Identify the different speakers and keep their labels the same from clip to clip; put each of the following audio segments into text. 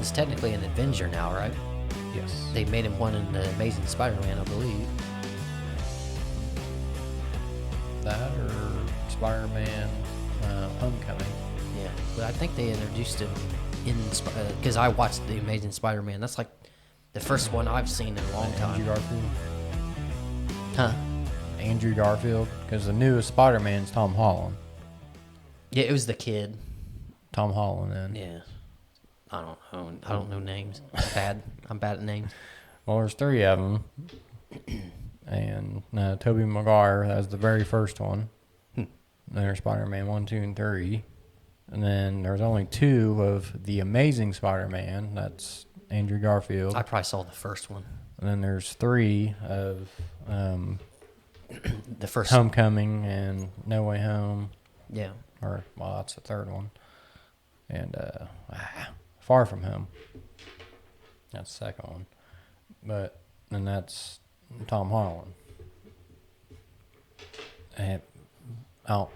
Speaker 1: Spider-Man's technically an Avenger now, right?
Speaker 2: Yes.
Speaker 1: They made him one in the Amazing Spider-Man, I believe.
Speaker 2: That or Spider-Man Homecoming.
Speaker 1: Yeah, but I think they introduced him in because I watched the Amazing Spider-Man. That's like the first one I've seen in a long time.
Speaker 2: Andrew Garfield.
Speaker 1: Huh?
Speaker 2: Andrew Garfield, because the newest Spider-Man's Tom Holland.
Speaker 1: Yeah, it was the kid.
Speaker 2: Tom Holland, then.
Speaker 1: Yeah. I don't know names. I'm bad at names.
Speaker 2: Well, there's 3 of them. And Tobey Maguire, that was the very first one. Then there's Spider-Man 1, 2, and 3. And then there's only 2 of the Amazing Spider-Man. That's Andrew Garfield.
Speaker 1: I probably saw the first one.
Speaker 2: And then there's 3 of
Speaker 1: The first
Speaker 2: Homecoming and No Way Home.
Speaker 1: Yeah.
Speaker 2: Or, well, that's the third one. And Far From Home. That's the second one. But, and that's Tom Holland. And, well,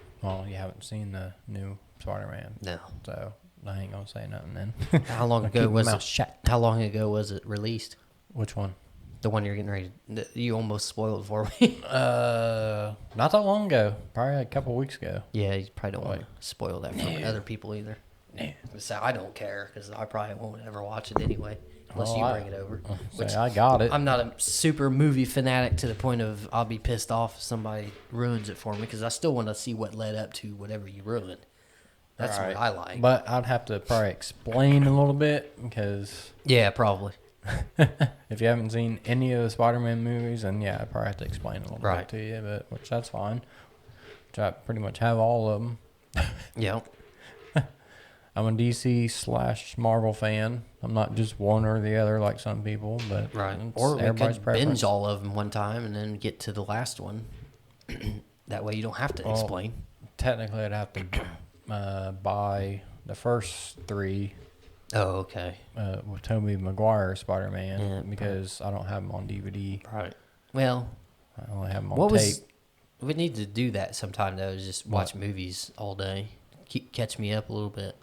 Speaker 2: you haven't seen the new Spider-Man.
Speaker 1: No.
Speaker 2: So, I ain't going to say nothing then.
Speaker 1: How long ago was it? How long ago was it released?
Speaker 2: Which one?
Speaker 1: The one you're getting ready. You almost spoiled for me.
Speaker 2: Not that long ago. Probably a couple weeks ago.
Speaker 1: Yeah, you probably don't want to spoil that for other people either.
Speaker 2: Yeah.
Speaker 1: So I don't care because I probably won't ever watch it anyway, unless you bring it over.
Speaker 2: Which, I got it.
Speaker 1: I'm not a super movie fanatic to the point of I'll be pissed off if somebody ruins it for me because I still want to see what led up to whatever you ruined. That's what I like.
Speaker 2: But I'd have to probably explain a little bit because
Speaker 1: yeah, probably.
Speaker 2: if you haven't seen any of the Spider-Man movies, then yeah, I'd probably have to explain a little bit to you, but which that's fine. Which I pretty much have all of them.
Speaker 1: Yeah.
Speaker 2: I'm a DC / Marvel fan. I'm not just one or the other like some people, but
Speaker 1: or we
Speaker 2: everybody's
Speaker 1: could
Speaker 2: preference.
Speaker 1: binge all of them one time and then get to the last one. That way you don't have to explain.
Speaker 2: Technically, I'd have to buy the first 3.
Speaker 1: Oh, okay.
Speaker 2: With Tobey Maguire Spider-Man because I don't have them on DVD.
Speaker 1: Right. Well,
Speaker 2: I only have them on tape.
Speaker 1: We need to do that sometime though. Is just watch movies all day. Catch me up a little bit.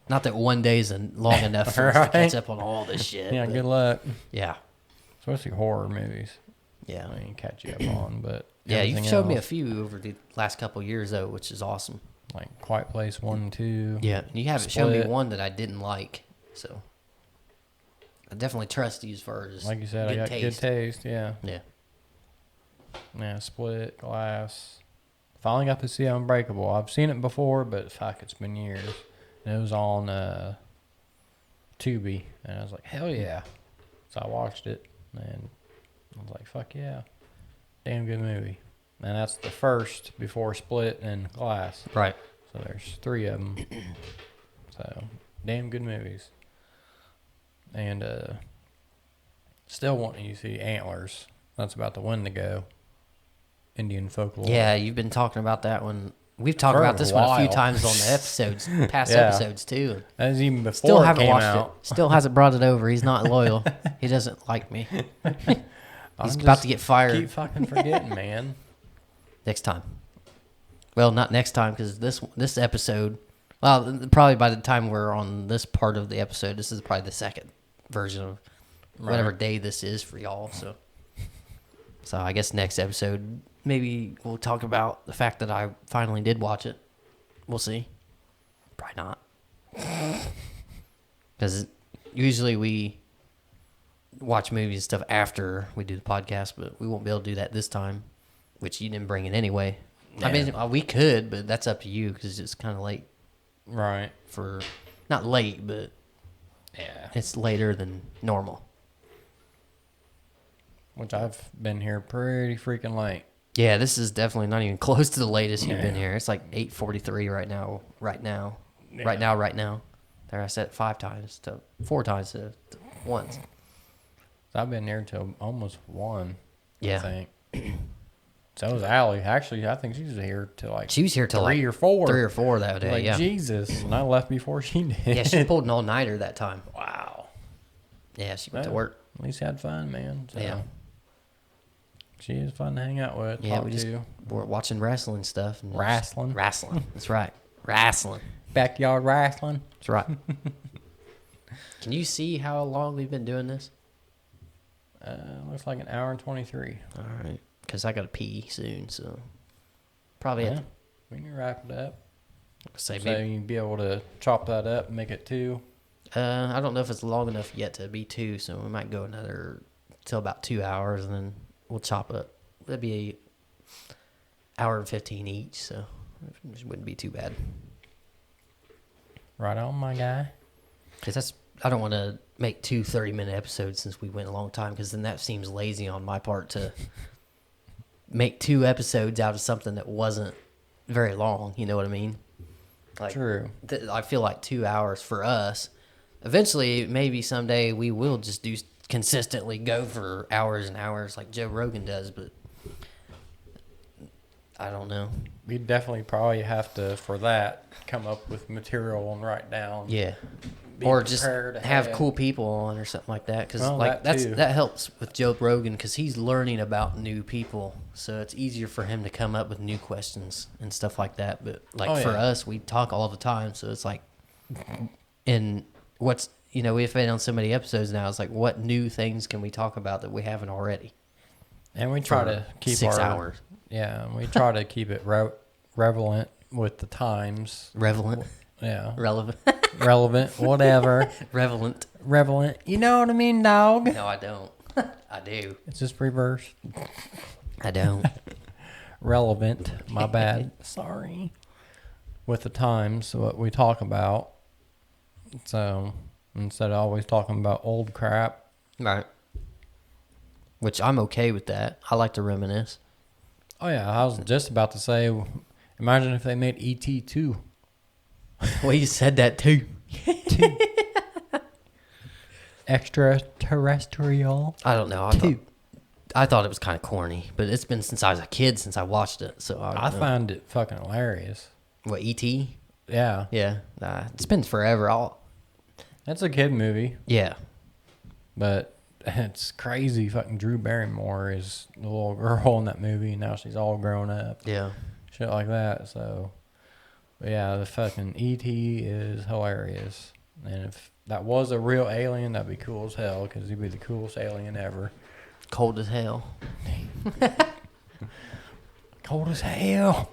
Speaker 1: Not that one day is long enough for us to catch up on all this shit.
Speaker 2: Yeah, good luck.
Speaker 1: Yeah.
Speaker 2: Especially horror movies.
Speaker 1: Yeah.
Speaker 2: I mean, catch you up on, but
Speaker 1: yeah, you've showed me a few over the last couple of years though, which is awesome.
Speaker 2: Like Quiet Place 1 and 2.
Speaker 1: Yeah, you haven't shown me one that I didn't like, so I definitely trust you as far as
Speaker 2: like you said, I got good taste. Yeah.
Speaker 1: Yeah.
Speaker 2: Yeah, Split, Glass. Finally got to see Unbreakable. I've seen it before, but fuck, it's been years. And it was on Tubi, and I was like, hell yeah. So I watched it, and I was like, fuck yeah. Damn good movie. And that's the first before Split and Glass.
Speaker 1: Right.
Speaker 2: So there's 3 of them. So, damn good movies. And still wanting to see Antlers. That's about the one to go. Indian folklore.
Speaker 1: Yeah, you've been talking about that one. We've talked about this one a few times on the episodes, past episodes too.
Speaker 2: That was even before
Speaker 1: Still
Speaker 2: it
Speaker 1: haven't
Speaker 2: came
Speaker 1: watched
Speaker 2: out.
Speaker 1: it. Still hasn't brought it over. He's not loyal. He doesn't like me. He's about to get fired.
Speaker 2: Keep fucking forgetting, man.
Speaker 1: Next time. Well, not next time because this episode. Well, probably by the time we're on this part of the episode, this is probably the second version of whatever day this is for y'all. So I guess next episode maybe we'll talk about the fact that I finally did watch it. We'll see. Probably not. Because usually we watch movies and stuff after we do the podcast, but we won't be able to do that this time, which you didn't bring it anyway. Yeah. I mean, we could, but that's up to you because it's kind of late.
Speaker 2: Right.
Speaker 1: Not late, but it's later than normal. Which
Speaker 2: I've been here pretty freaking late.
Speaker 1: Yeah, this is definitely not even close to the latest you've been here. It's like 8:43 right now. Yeah. Right now. There, I said it 4 times to once.
Speaker 2: So I've been there till almost 1.
Speaker 1: Yeah.
Speaker 2: I think. So was Allie. Actually, I think she was here till like
Speaker 1: she was here till
Speaker 2: 3 or 4.
Speaker 1: 3 or 4 that day.
Speaker 2: Like, Jesus, and I left before she did.
Speaker 1: Yeah, she pulled an all-nighter that time.
Speaker 2: Wow.
Speaker 1: Yeah, she went to work.
Speaker 2: At least had fun, man. So.
Speaker 1: Yeah.
Speaker 2: She is fun to hang out with.
Speaker 1: Yeah, we're watching wrestling stuff. And
Speaker 2: wrestling.
Speaker 1: That's right. Wrestling.
Speaker 2: Backyard wrestling.
Speaker 1: That's right. Can you see how long we've been doing this?
Speaker 2: Looks like an hour and 23.
Speaker 1: All right. Because I got to pee soon, so probably
Speaker 2: Yeah,
Speaker 1: have to
Speaker 2: we can wrap it up.
Speaker 1: say
Speaker 2: So
Speaker 1: maybe.
Speaker 2: you'd be able to chop that up and make it 2.
Speaker 1: I don't know if it's long enough yet to be 2, so we might go another till about 2 hours, and then we'll chop it up. That'd be an hour and 15 each, so it wouldn't be too bad.
Speaker 2: Right on, my guy.
Speaker 1: Because I don't want to make 2 30-minute episodes since we went a long time, because then that seems lazy on my part to make 2 episodes out of something that wasn't very long. You know what I mean? Like,
Speaker 2: True.
Speaker 1: I feel like 2 hours for us. Eventually, maybe someday we will just consistently go for hours and hours like Joe Rogan does, but I don't know.
Speaker 2: We definitely probably have to, for that, come up with material and write down.
Speaker 1: Yeah.
Speaker 2: Be
Speaker 1: Or just
Speaker 2: prepared to
Speaker 1: have cool people on or something like that, because
Speaker 2: Well,
Speaker 1: like
Speaker 2: that too.
Speaker 1: that helps with Joe Rogan, because he's learning about new people, so it's easier for him to come up with new questions and stuff like that. But like for
Speaker 2: yeah.
Speaker 1: us, we talk all the time, so it's like, and what's we've been on so many episodes now. It's like, what new things can we talk about that we haven't already?
Speaker 2: And we try
Speaker 1: For
Speaker 2: to keep
Speaker 1: 6
Speaker 2: our
Speaker 1: hours.
Speaker 2: Yeah, and we try to keep it relevant with the times.
Speaker 1: Relevant.
Speaker 2: Yeah,
Speaker 1: Relevant.
Speaker 2: relevant, whatever.
Speaker 1: Relevant.
Speaker 2: Relevant. You know what I mean, dog?
Speaker 1: No, I don't. I do.
Speaker 2: It's just reverse.
Speaker 1: I don't.
Speaker 2: Relevant. My bad. Sorry. With the times, what we talk about. So instead of always talking about old crap.
Speaker 1: Right. Which I'm okay with that. I like to reminisce.
Speaker 2: Oh yeah, I was just about to say, imagine if they made E.T. 2.
Speaker 1: Well, you said that too.
Speaker 2: Extraterrestrial.
Speaker 1: I don't know. I thought it was kind of corny, but it's been since I was a kid since I watched it. So
Speaker 2: I find it fucking hilarious.
Speaker 1: What, E.T.?
Speaker 2: Yeah.
Speaker 1: Yeah. It's been forever.
Speaker 2: That's a kid movie,
Speaker 1: Yeah.
Speaker 2: but it's crazy. Fucking Drew Barrymore is the little girl in that movie, and now she's all grown up.
Speaker 1: Yeah.
Speaker 2: Shit like that. So, but yeah, the fucking E.T. is hilarious. And if that was a real alien, that'd be cool as hell, because he'd be the coolest alien ever.
Speaker 1: Cold as hell.
Speaker 2: Cold as hell.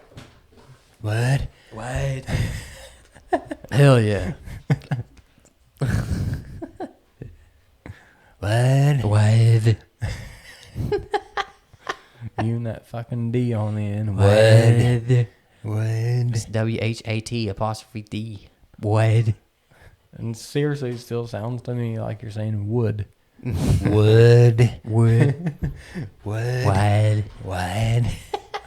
Speaker 2: What?
Speaker 1: What? Hell yeah.
Speaker 2: What?
Speaker 1: What?
Speaker 2: You and that fucking D on the end.
Speaker 1: What?
Speaker 2: What?
Speaker 1: It's WHAT''D. What?
Speaker 2: And seriously, it still sounds to me like you're saying wood.
Speaker 1: Wood. Wood.
Speaker 2: Wood.
Speaker 1: What?
Speaker 2: What? I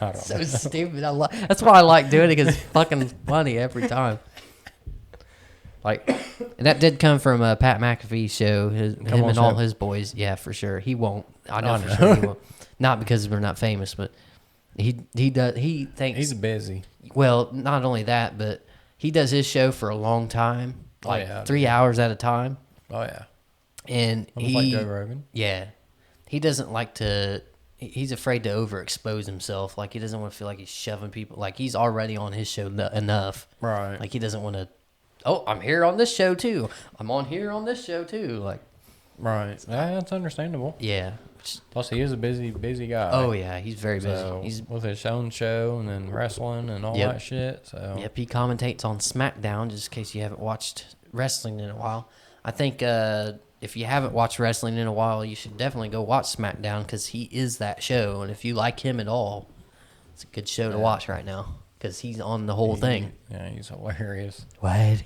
Speaker 2: don't
Speaker 1: So
Speaker 2: know.
Speaker 1: stupid. That's why I like doing it, because it's fucking funny every time. Like, and that did come from Pat McAfee's show. Him
Speaker 2: on,
Speaker 1: and all
Speaker 2: Chef.
Speaker 1: his boys. Yeah, for sure. He won't. I know
Speaker 2: I
Speaker 1: for
Speaker 2: know.
Speaker 1: sure he won't. Not because we're not famous, but he does. He thinks.
Speaker 2: He's busy.
Speaker 1: Well, not only that, but he does his show for a long time, like
Speaker 2: yeah,
Speaker 1: 3 hours at a time,
Speaker 2: Oh, yeah.
Speaker 1: and
Speaker 2: Almost like Joe Rogan.
Speaker 1: yeah, he doesn't like to. He's afraid to overexpose himself. Like, he doesn't want to feel like he's shoving people. Like, he's already on his show enough.
Speaker 2: Right.
Speaker 1: Like, he doesn't want to. Oh, I'm here on this show too. I'm on here on this show too. Like,
Speaker 2: Right. Yeah, that's understandable.
Speaker 1: yeah.
Speaker 2: Plus, he is a busy guy.
Speaker 1: Oh yeah, he's very busy.
Speaker 2: So,
Speaker 1: He's
Speaker 2: with his own show and then wrestling and all
Speaker 1: Yep.
Speaker 2: that shit. So,
Speaker 1: Yep, he commentates on SmackDown, just in case you haven't watched wrestling in a while. I think if you haven't watched wrestling in a while, you should definitely go watch SmackDown, because he is that show. And if you like him at all, it's a good show to watch right now, because he's on the whole thing.
Speaker 2: Yeah, he's hilarious.
Speaker 1: What?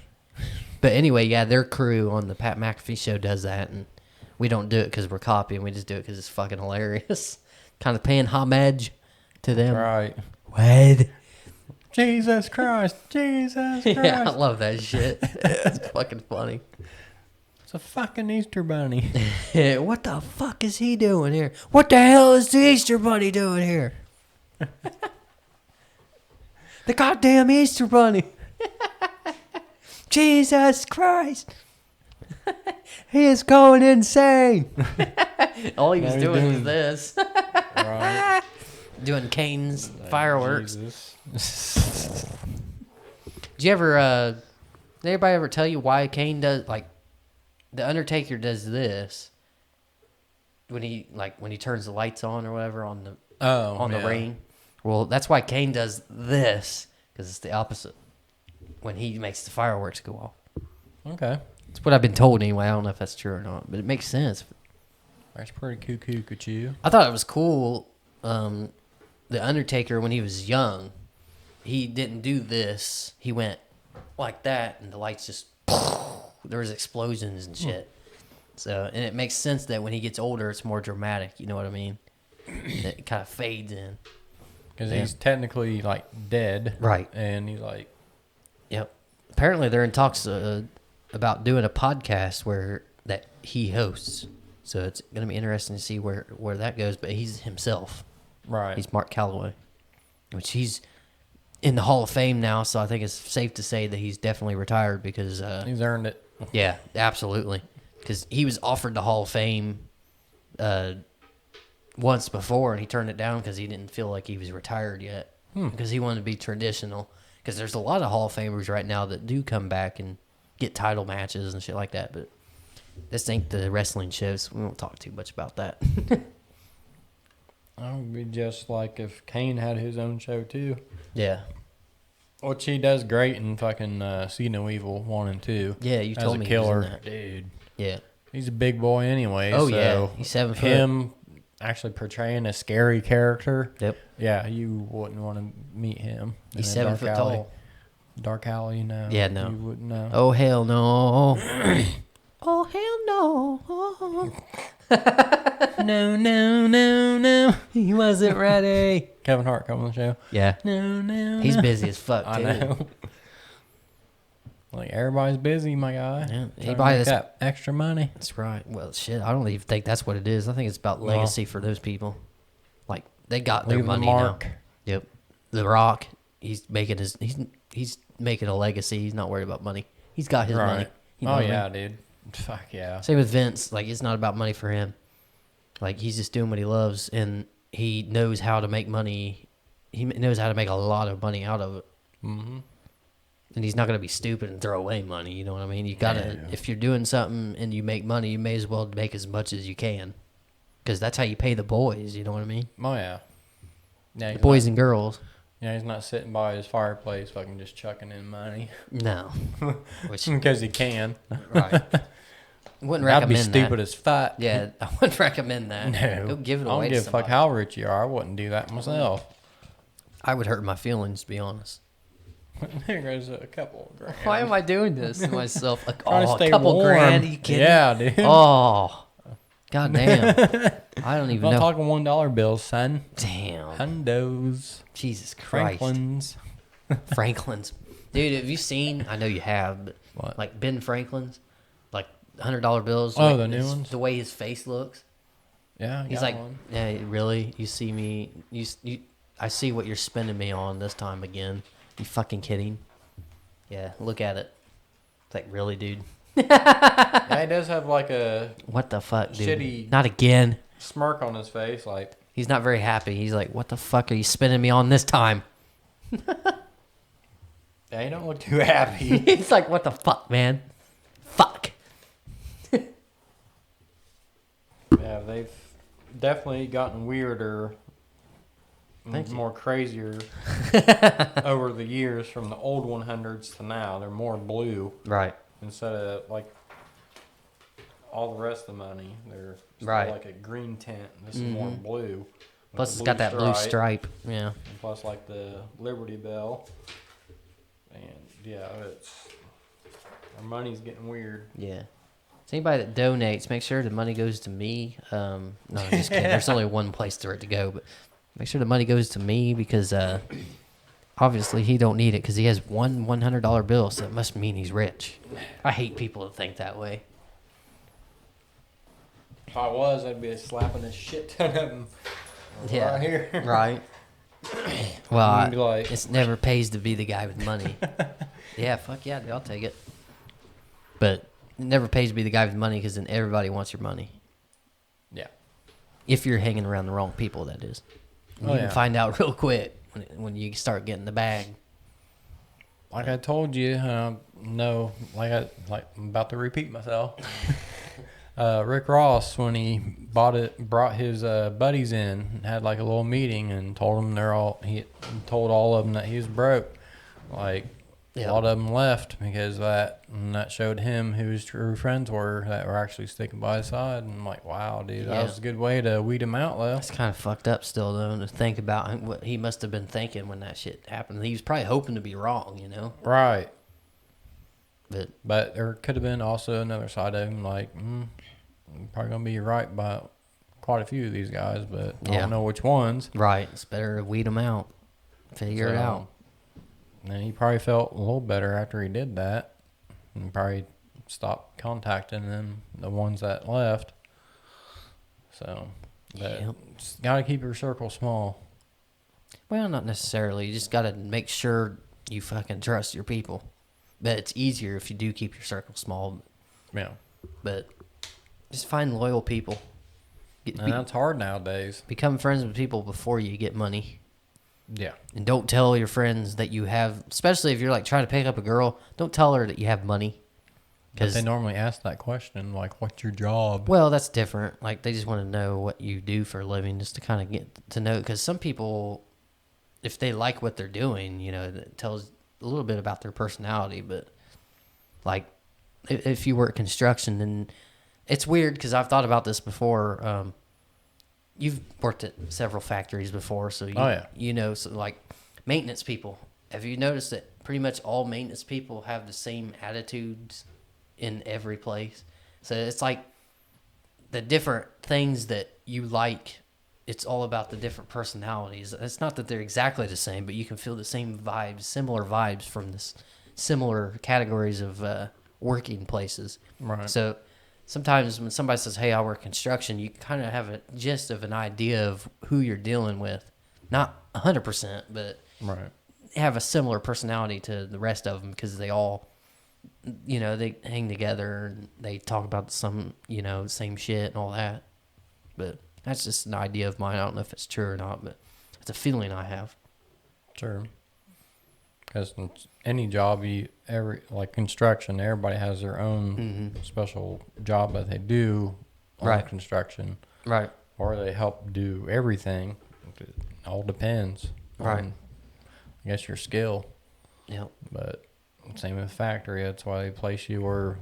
Speaker 1: But anyway, yeah, their crew on the Pat McAfee show does that, and we don't do it because we're copying. We just do it because it's fucking hilarious. Kind of paying homage to them.
Speaker 2: Right.
Speaker 1: What?
Speaker 2: Jesus Christ. Jesus Christ.
Speaker 1: Yeah, I love that shit. It's fucking funny.
Speaker 2: It's a fucking Easter bunny.
Speaker 1: What the fuck is he doing here? What the hell is the Easter Bunny doing here? The goddamn Easter Bunny. Jesus Christ. He is going insane. All he was
Speaker 2: What are you
Speaker 1: doing was
Speaker 2: doing?
Speaker 1: this.
Speaker 2: Right.
Speaker 1: Doing Kane's fireworks.
Speaker 2: Jesus.
Speaker 1: Did you ever, did anybody ever tell you why Kane does, like, the Undertaker does this when he turns the lights on or whatever on the ring. Well, that's why Kane does this, because it's the opposite when he makes the fireworks go off.
Speaker 2: Okay.
Speaker 1: That's what I've been told anyway. I don't know if that's true or not, but it makes sense.
Speaker 2: That's pretty cuckoo.
Speaker 1: I thought it was cool. The Undertaker, when he was young, he didn't do this. He went like that, and the lights just there was explosions and shit. So, and it makes sense that when he gets older, it's more dramatic. You know what I mean? It kind of fades in.
Speaker 2: Because he's technically like dead,
Speaker 1: right?
Speaker 2: And he's like,
Speaker 1: yep. Apparently, they're in talks about doing a podcast that he hosts. So it's gonna be interesting to see where that goes. But he's himself,
Speaker 2: right?
Speaker 1: He's Mark Calloway, which he's in the Hall of Fame now. So I think it's safe to say that he's definitely retired because
Speaker 2: he's earned it.
Speaker 1: Yeah, absolutely. Because he was offered the Hall of Fame once before, and he turned it down because he didn't feel like he was retired yet. Because he wanted to be traditional. Because there's a lot of Hall of Famers right now that do come back and get title matches and shit like that. But this ain't the wrestling shows. We won't talk too much about that.
Speaker 2: That would be just like if Kane had his own show too.
Speaker 1: Yeah.
Speaker 2: Which he does great in fucking See No Evil 1 and 2.
Speaker 1: Yeah, you told me
Speaker 2: as a killer.
Speaker 1: he was in that.
Speaker 2: Dude.
Speaker 1: Yeah.
Speaker 2: He's a big boy anyway.
Speaker 1: Oh,
Speaker 2: so
Speaker 1: yeah. He's 7 foot.
Speaker 2: Him actually portraying a scary character.
Speaker 1: Yep.
Speaker 2: Yeah, you wouldn't want to meet him.
Speaker 1: He's 7 foot tall.
Speaker 2: Dark alley, no.
Speaker 1: Yeah, no.
Speaker 2: You wouldn't know.
Speaker 1: Oh, hell no. Oh, hell no. No. He wasn't ready.
Speaker 2: Kevin Hart coming on the show.
Speaker 1: Yeah.
Speaker 2: No.
Speaker 1: He's busy as fuck, too.
Speaker 2: I know. Like, everybody's busy, my guy.
Speaker 1: Yeah.
Speaker 2: Trying to
Speaker 1: Anybody
Speaker 2: make
Speaker 1: that's
Speaker 2: that extra money.
Speaker 1: That's right. Well, shit, I don't even think that's what it is. I think it's about legacy for those people. Like, they got their
Speaker 2: Leave the
Speaker 1: money
Speaker 2: mark.
Speaker 1: now. Yep. The Rock, he's making he's making a legacy. He's not worried about money. He's got his money. You know
Speaker 2: Oh,
Speaker 1: what I mean?
Speaker 2: yeah, dude. Fuck yeah.
Speaker 1: Same with Vince. Like, it's not about money for him. Like, he's just doing what he loves, and he knows how to make money. He knows how to make a lot of money out of it.
Speaker 2: Mm-hmm.
Speaker 1: And he's not going to be stupid and throw away money. You know what I mean? You got to, if you're doing something and you make money, you may as well make as much as you can. Because that's how you pay the boys. You know what I mean?
Speaker 2: Oh, yeah. Yeah,
Speaker 1: The boys and girls.
Speaker 2: Yeah, he's not sitting by his fireplace fucking just chucking in money.
Speaker 1: No. Which,
Speaker 2: Because he can.
Speaker 1: right. Wouldn't
Speaker 2: That'd be
Speaker 1: recommend
Speaker 2: stupid
Speaker 1: that.
Speaker 2: as fuck.
Speaker 1: Yeah, I wouldn't recommend that.
Speaker 2: No.
Speaker 1: Go give it
Speaker 2: I
Speaker 1: away
Speaker 2: don't
Speaker 1: to
Speaker 2: give a fuck
Speaker 1: somebody.
Speaker 2: how rich you are. I wouldn't do that myself.
Speaker 1: I would hurt my feelings, to be honest.
Speaker 2: There goes a couple grand.
Speaker 1: Why am I doing this to myself? Like,
Speaker 2: Trying to
Speaker 1: a
Speaker 2: stay
Speaker 1: couple
Speaker 2: warm.
Speaker 1: grand? Are you kidding?
Speaker 2: Yeah, dude.
Speaker 1: Oh, god damn. I don't even
Speaker 2: I'm
Speaker 1: know.
Speaker 2: talking $1 bills, son.
Speaker 1: Damn.
Speaker 2: Hundos.
Speaker 1: Jesus Christ. Franklin's. Dude, have you seen, I know you have, but
Speaker 2: What?
Speaker 1: like Ben Franklin's, like $100 bills.
Speaker 2: Oh,
Speaker 1: like,
Speaker 2: the new ones?
Speaker 1: The way his face looks.
Speaker 2: Yeah,
Speaker 1: He's
Speaker 2: got
Speaker 1: like,
Speaker 2: one.
Speaker 1: yeah, really? You see me? I see what you're spending me on this time again. You fucking kidding? Yeah, look at it. It's like, really, dude?
Speaker 2: Yeah, he does have like a
Speaker 1: What the fuck, dude?
Speaker 2: Shitty-
Speaker 1: Not again.
Speaker 2: smirk on his face, like,
Speaker 1: He's not very happy. He's like, what the fuck are you spending me on this time?
Speaker 2: yeah, he don't look too happy.
Speaker 1: He's like, what the fuck, man? Fuck.
Speaker 2: Yeah, they've definitely gotten weirder, more crazier over the years from the old 100s to now. They're more blue
Speaker 1: Right.
Speaker 2: instead of like all the rest of the money. They're still
Speaker 1: Right.
Speaker 2: like a green tint. This is more blue. with
Speaker 1: Plus,
Speaker 2: the
Speaker 1: it's got that blue stripe. Yeah.
Speaker 2: And plus, like the Liberty Bell. And yeah, it's our money's getting weird.
Speaker 1: Yeah. So anybody that donates, make sure the money goes to me. No, I'm just kidding. There's only one place for it to go, but make sure the money goes to me because obviously he don't need it because he has one $100 bill, so it must mean he's rich. I hate people that think that way.
Speaker 2: If I was, I'd be slapping a shit ton of them
Speaker 1: Yeah.
Speaker 2: right here.
Speaker 1: Right. Well,
Speaker 2: I'd be like-
Speaker 1: it never pays to be the guy with money. Yeah, fuck yeah, dude, I'll take it. But it never pays to be the guy with money because then everybody wants your money.
Speaker 2: Yeah.
Speaker 1: If you're hanging around the wrong people, that is.
Speaker 2: Oh,
Speaker 1: You
Speaker 2: yeah.
Speaker 1: can find out real quick when you start getting the bag.
Speaker 2: like I told you, no, I'm about to repeat myself. Rick Ross, when he brought his buddies in and had like a little meeting and told them he told all of them that he was broke. Like a lot of them left because that showed him who his true friends were that were actually sticking by his side. And I'm like, wow, dude, that was a good way to weed him out, though.
Speaker 1: It's kind of fucked up still, though, to think about what he must have been thinking when that shit happened. He was probably hoping to be wrong, you know?
Speaker 2: Right.
Speaker 1: But
Speaker 2: there could have been also another side of him, like, probably going to be right by quite a few of these guys, but I don't know which ones.
Speaker 1: Right. It's better to weed them out. Figure it out.
Speaker 2: And he probably felt a little better after he did that. And probably stopped contacting them, the ones that left. So, got to keep your circle small.
Speaker 1: Well, not necessarily. You just got to make sure you fucking trust your people. But it's easier if you do keep your circle small.
Speaker 2: Yeah.
Speaker 1: But just find loyal people.
Speaker 2: And that's hard nowadays.
Speaker 1: Become friends with people before you get money.
Speaker 2: Yeah.
Speaker 1: And don't tell your friends that you have, especially if you're like trying to pick up a girl, don't tell her that you have money.
Speaker 2: Because they normally ask that question, like, what's your job?
Speaker 1: Well, that's different. Like, they just want to know what you do for a living just to kind of get to know. Because some people, if they like what they're doing, you know, it tells a little bit about their personality. But, like, if you work construction, then it's weird because I've thought about this before. You've worked at several factories before, so you know, so like maintenance people. Have you noticed that pretty much all maintenance people have the same attitudes in every place? So it's like the different things that you like. It's all about the different personalities. It's not that they're exactly the same, but you can feel the same vibes, similar vibes from this similar categories of working places.
Speaker 2: Right.
Speaker 1: So sometimes when somebody says, hey, I work construction, you kind of have a gist of an idea of who you're dealing with. Not 100%, but have a similar personality to the rest of them because they all, you know, they hang together and they talk about some, you know, same shit and all that. But that's just an idea of mine. I don't know if it's true or not, but it's a feeling I have.
Speaker 2: Sure. Because any job, like construction, everybody has their own special job that they do on construction.
Speaker 1: Right.
Speaker 2: Or they help do everything. It all depends on, I guess, your skill.
Speaker 1: Yep.
Speaker 2: But same with factory. That's why they place you where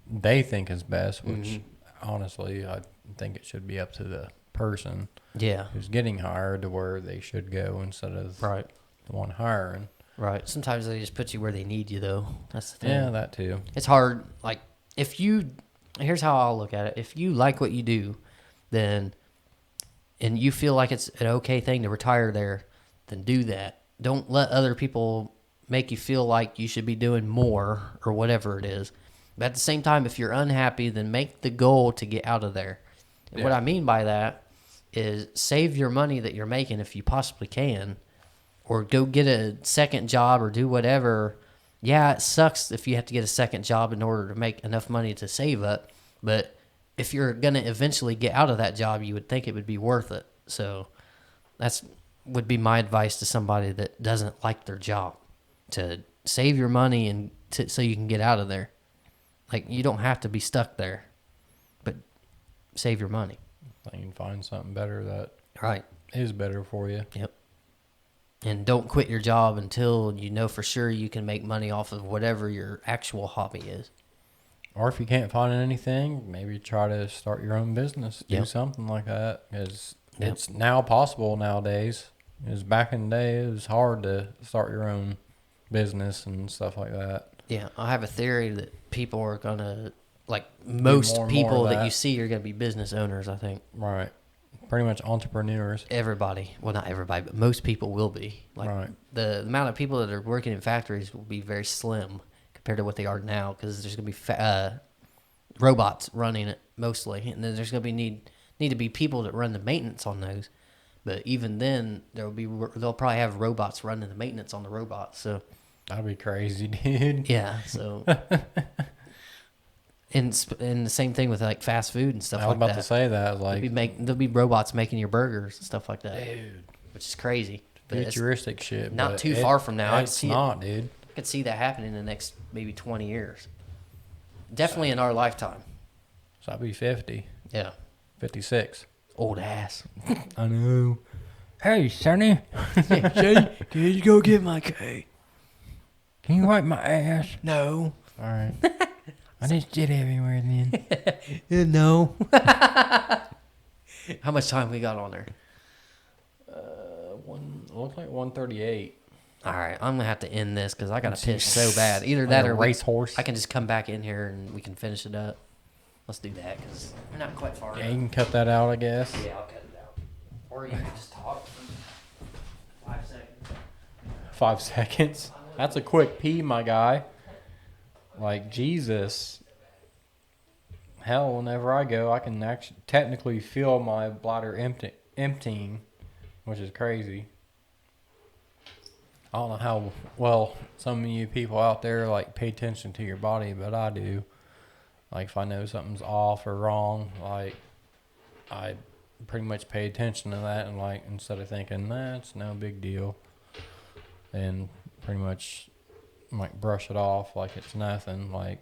Speaker 2: they think is best, which honestly, I think it should be up to the person who's getting hired to where they should go instead of the one hiring.
Speaker 1: Right. Sometimes they just put you where they need you, though. That's the thing.
Speaker 2: Yeah, that too.
Speaker 1: It's hard. Like, here's how I'll look at it. If you like what you do, then, and you feel like it's an okay thing to retire there, then do that. Don't let other people make you feel like you should be doing more or whatever it is. But at the same time, if you're unhappy, then make the goal to get out of there. And what I mean by that is save your money that you're making if you possibly can, or go get a second job or do whatever. Yeah, it sucks if you have to get a second job in order to make enough money to save up. But if you're going to eventually get out of that job, you would think it would be worth it. So that's would be my advice to somebody that doesn't like their job, to save your money and so you can get out of there. Like, you don't have to be stuck there, but save your money.
Speaker 2: You can find something better that is better for you.
Speaker 1: Yep. And don't quit your job until you know for sure you can make money off of whatever your actual hobby is.
Speaker 2: Or if you can't find anything, maybe try to start your own business. Do something like that. Because it's now possible nowadays. Because back in the day, it was hard to start your own business and stuff like that.
Speaker 1: Yeah, I have a theory that people are going to, like, most people that you see are going to be business owners, I think.
Speaker 2: Right. Pretty much entrepreneurs.
Speaker 1: Everybody. Well, not everybody, but most people will be. Like, the amount of people that are working in factories will be very slim compared to what they are now, because there's going to be robots running it mostly. And then there's going to be need to be people that run the maintenance on those. But even then, they'll probably have robots running the maintenance on the robots. So
Speaker 2: that'd be crazy, dude.
Speaker 1: Yeah, so... And the same thing with like fast food and stuff like that.
Speaker 2: I was about to say that. Like,
Speaker 1: there'll be robots making your burgers and stuff like that.
Speaker 2: Dude.
Speaker 1: Which is crazy.
Speaker 2: Futuristic shit.
Speaker 1: Not too far from now.
Speaker 2: It's not, dude.
Speaker 1: I could see that happening in the next maybe 20 years. Definitely in our lifetime.
Speaker 2: So I'll be 50.
Speaker 1: Yeah.
Speaker 2: 56.
Speaker 1: Old ass.
Speaker 2: I know. Hey, Sonny.
Speaker 1: Jay, can you go get my cake?
Speaker 2: Can you wipe my ass?
Speaker 1: No.
Speaker 2: All right. I just did everywhere then.
Speaker 1: No. How much time we got on there?
Speaker 2: Looks like 138.
Speaker 1: All right, I'm gonna have to end this because I gotta piss so bad. Either that or
Speaker 2: racehorse.
Speaker 1: I can just come back in here and we can finish it up. Let's do that because we're not quite far.
Speaker 2: Yeah, you can cut that out, I guess.
Speaker 1: Yeah, I'll cut it out. Or you can just talk. 5 seconds.
Speaker 2: 5 seconds. That's a quick pee, my guy. Like, Jesus. Hell, whenever I go, I can actually technically feel my bladder emptying, which is crazy. I don't know how well some of you people out there like pay attention to your body, but I do. Like if I know something's off or wrong, like I pretty much pay attention to that, and like instead of thinking that's no big deal, and pretty much like brush it off like it's nothing. Like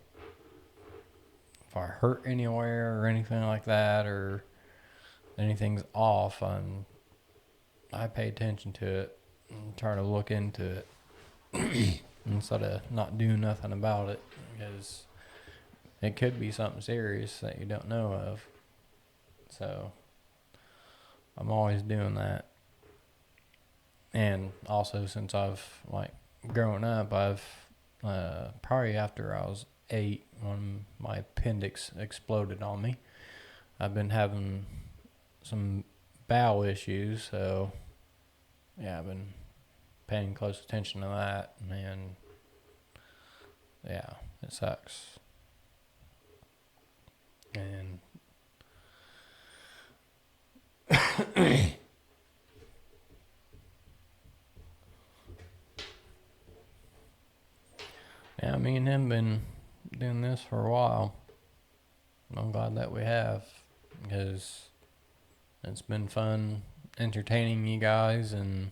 Speaker 2: if I hurt anywhere or anything like that, or anything's off, I pay attention to it and try to look into it instead of not doing nothing about it, because it could be something serious that you don't know of. So I'm always doing that. And also since I've like grown up, I've probably after I was 8 when my appendix exploded on me, I've been having some bowel issues, so yeah, I've been paying close attention to that, and yeah, it sucks. And yeah, me and him been doing this for a while. I'm glad that we have, because it's been fun entertaining you guys and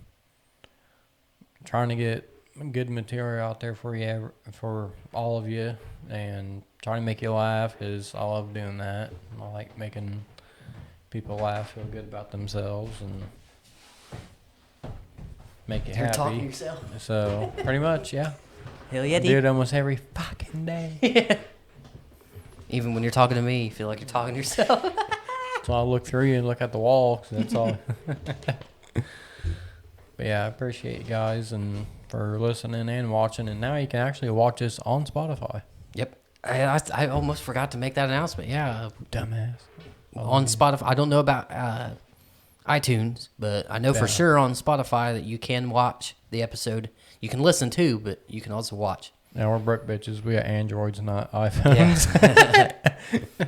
Speaker 2: trying to get good material out there for you, for all of you, and trying to make you laugh, because I love doing that. I like making people laugh, feel good about themselves, and make you
Speaker 1: You're
Speaker 2: happy.
Speaker 1: talking yourself.
Speaker 2: So pretty much, yeah.
Speaker 1: Hell yeah,
Speaker 2: I do it almost every fucking day.
Speaker 1: Even when you're talking to me, you feel like you're talking to yourself.
Speaker 2: So I look through you and look at the wall, 'cause that's all. But yeah, I appreciate you guys and for listening and watching. And now you can actually watch us on Spotify.
Speaker 1: Yep. I almost forgot to make that announcement. Yeah.
Speaker 2: Dumbass.
Speaker 1: On Spotify. I don't know about iTunes, but I know for sure on Spotify that you can watch the episode. You can listen too, but you can also watch.
Speaker 2: Now we're broke bitches. We got Androids, not iPhones.
Speaker 1: Yeah.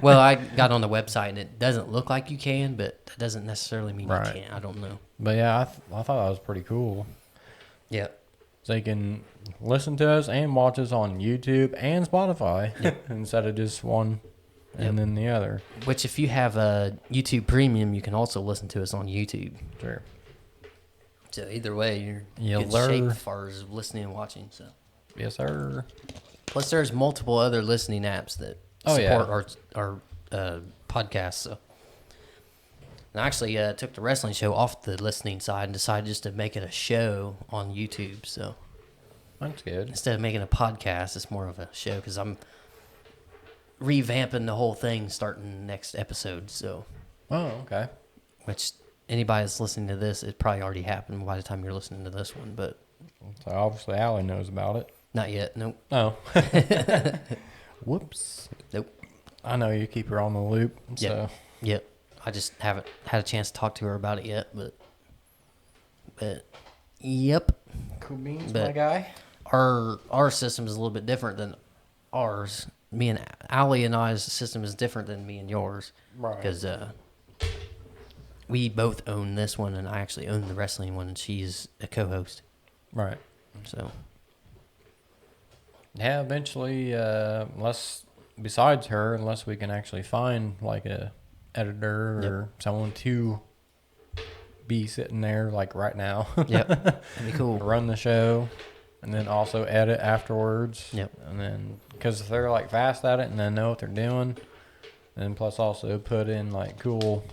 Speaker 1: Well, I got on the website and it doesn't look like you can, but that doesn't necessarily mean you can't. I don't know.
Speaker 2: But yeah, I thought that was pretty cool.
Speaker 1: Yeah.
Speaker 2: So you can listen to us and watch us on YouTube and Spotify instead of just one and then the other.
Speaker 1: Which, if you have a YouTube Premium, you can also listen to us on YouTube.
Speaker 2: Sure.
Speaker 1: So either way, you're
Speaker 2: Yeah,
Speaker 1: good shape as far as listening and watching. So.
Speaker 2: Yes, sir.
Speaker 1: Plus, there's multiple other listening apps that support our podcasts. So. And I actually took the wrestling show off the listening side and decided just to make it a show on YouTube. So
Speaker 2: that's good.
Speaker 1: Instead of making a podcast, it's more of a show because I'm revamping the whole thing starting next episode. So,
Speaker 2: okay.
Speaker 1: Which anybody that's listening to this, it probably already happened by the time you're listening to this one. But
Speaker 2: so obviously, Allie knows about it.
Speaker 1: Not yet. Nope.
Speaker 2: Oh. Whoops.
Speaker 1: Nope.
Speaker 2: I know you keep her on the loop. So.
Speaker 1: Yep. I just haven't had a chance to talk to her about it yet, but yep.
Speaker 2: Cool beans, my guy.
Speaker 1: Our system is a little bit different than ours. Me and Allie and I's system is different than me and yours.
Speaker 2: Right.
Speaker 1: Because we both own this one, and I actually own the wrestling one, and she's a co-host.
Speaker 2: Right.
Speaker 1: So.
Speaker 2: Yeah, eventually, unless we can actually find like a editor or someone to be sitting there like right now.
Speaker 1: Yep, that'd be cool.
Speaker 2: Run the show. and then also edit afterwards.
Speaker 1: Yep.
Speaker 2: And then, because they're like fast at it and they know what they're doing, and plus also put in like cool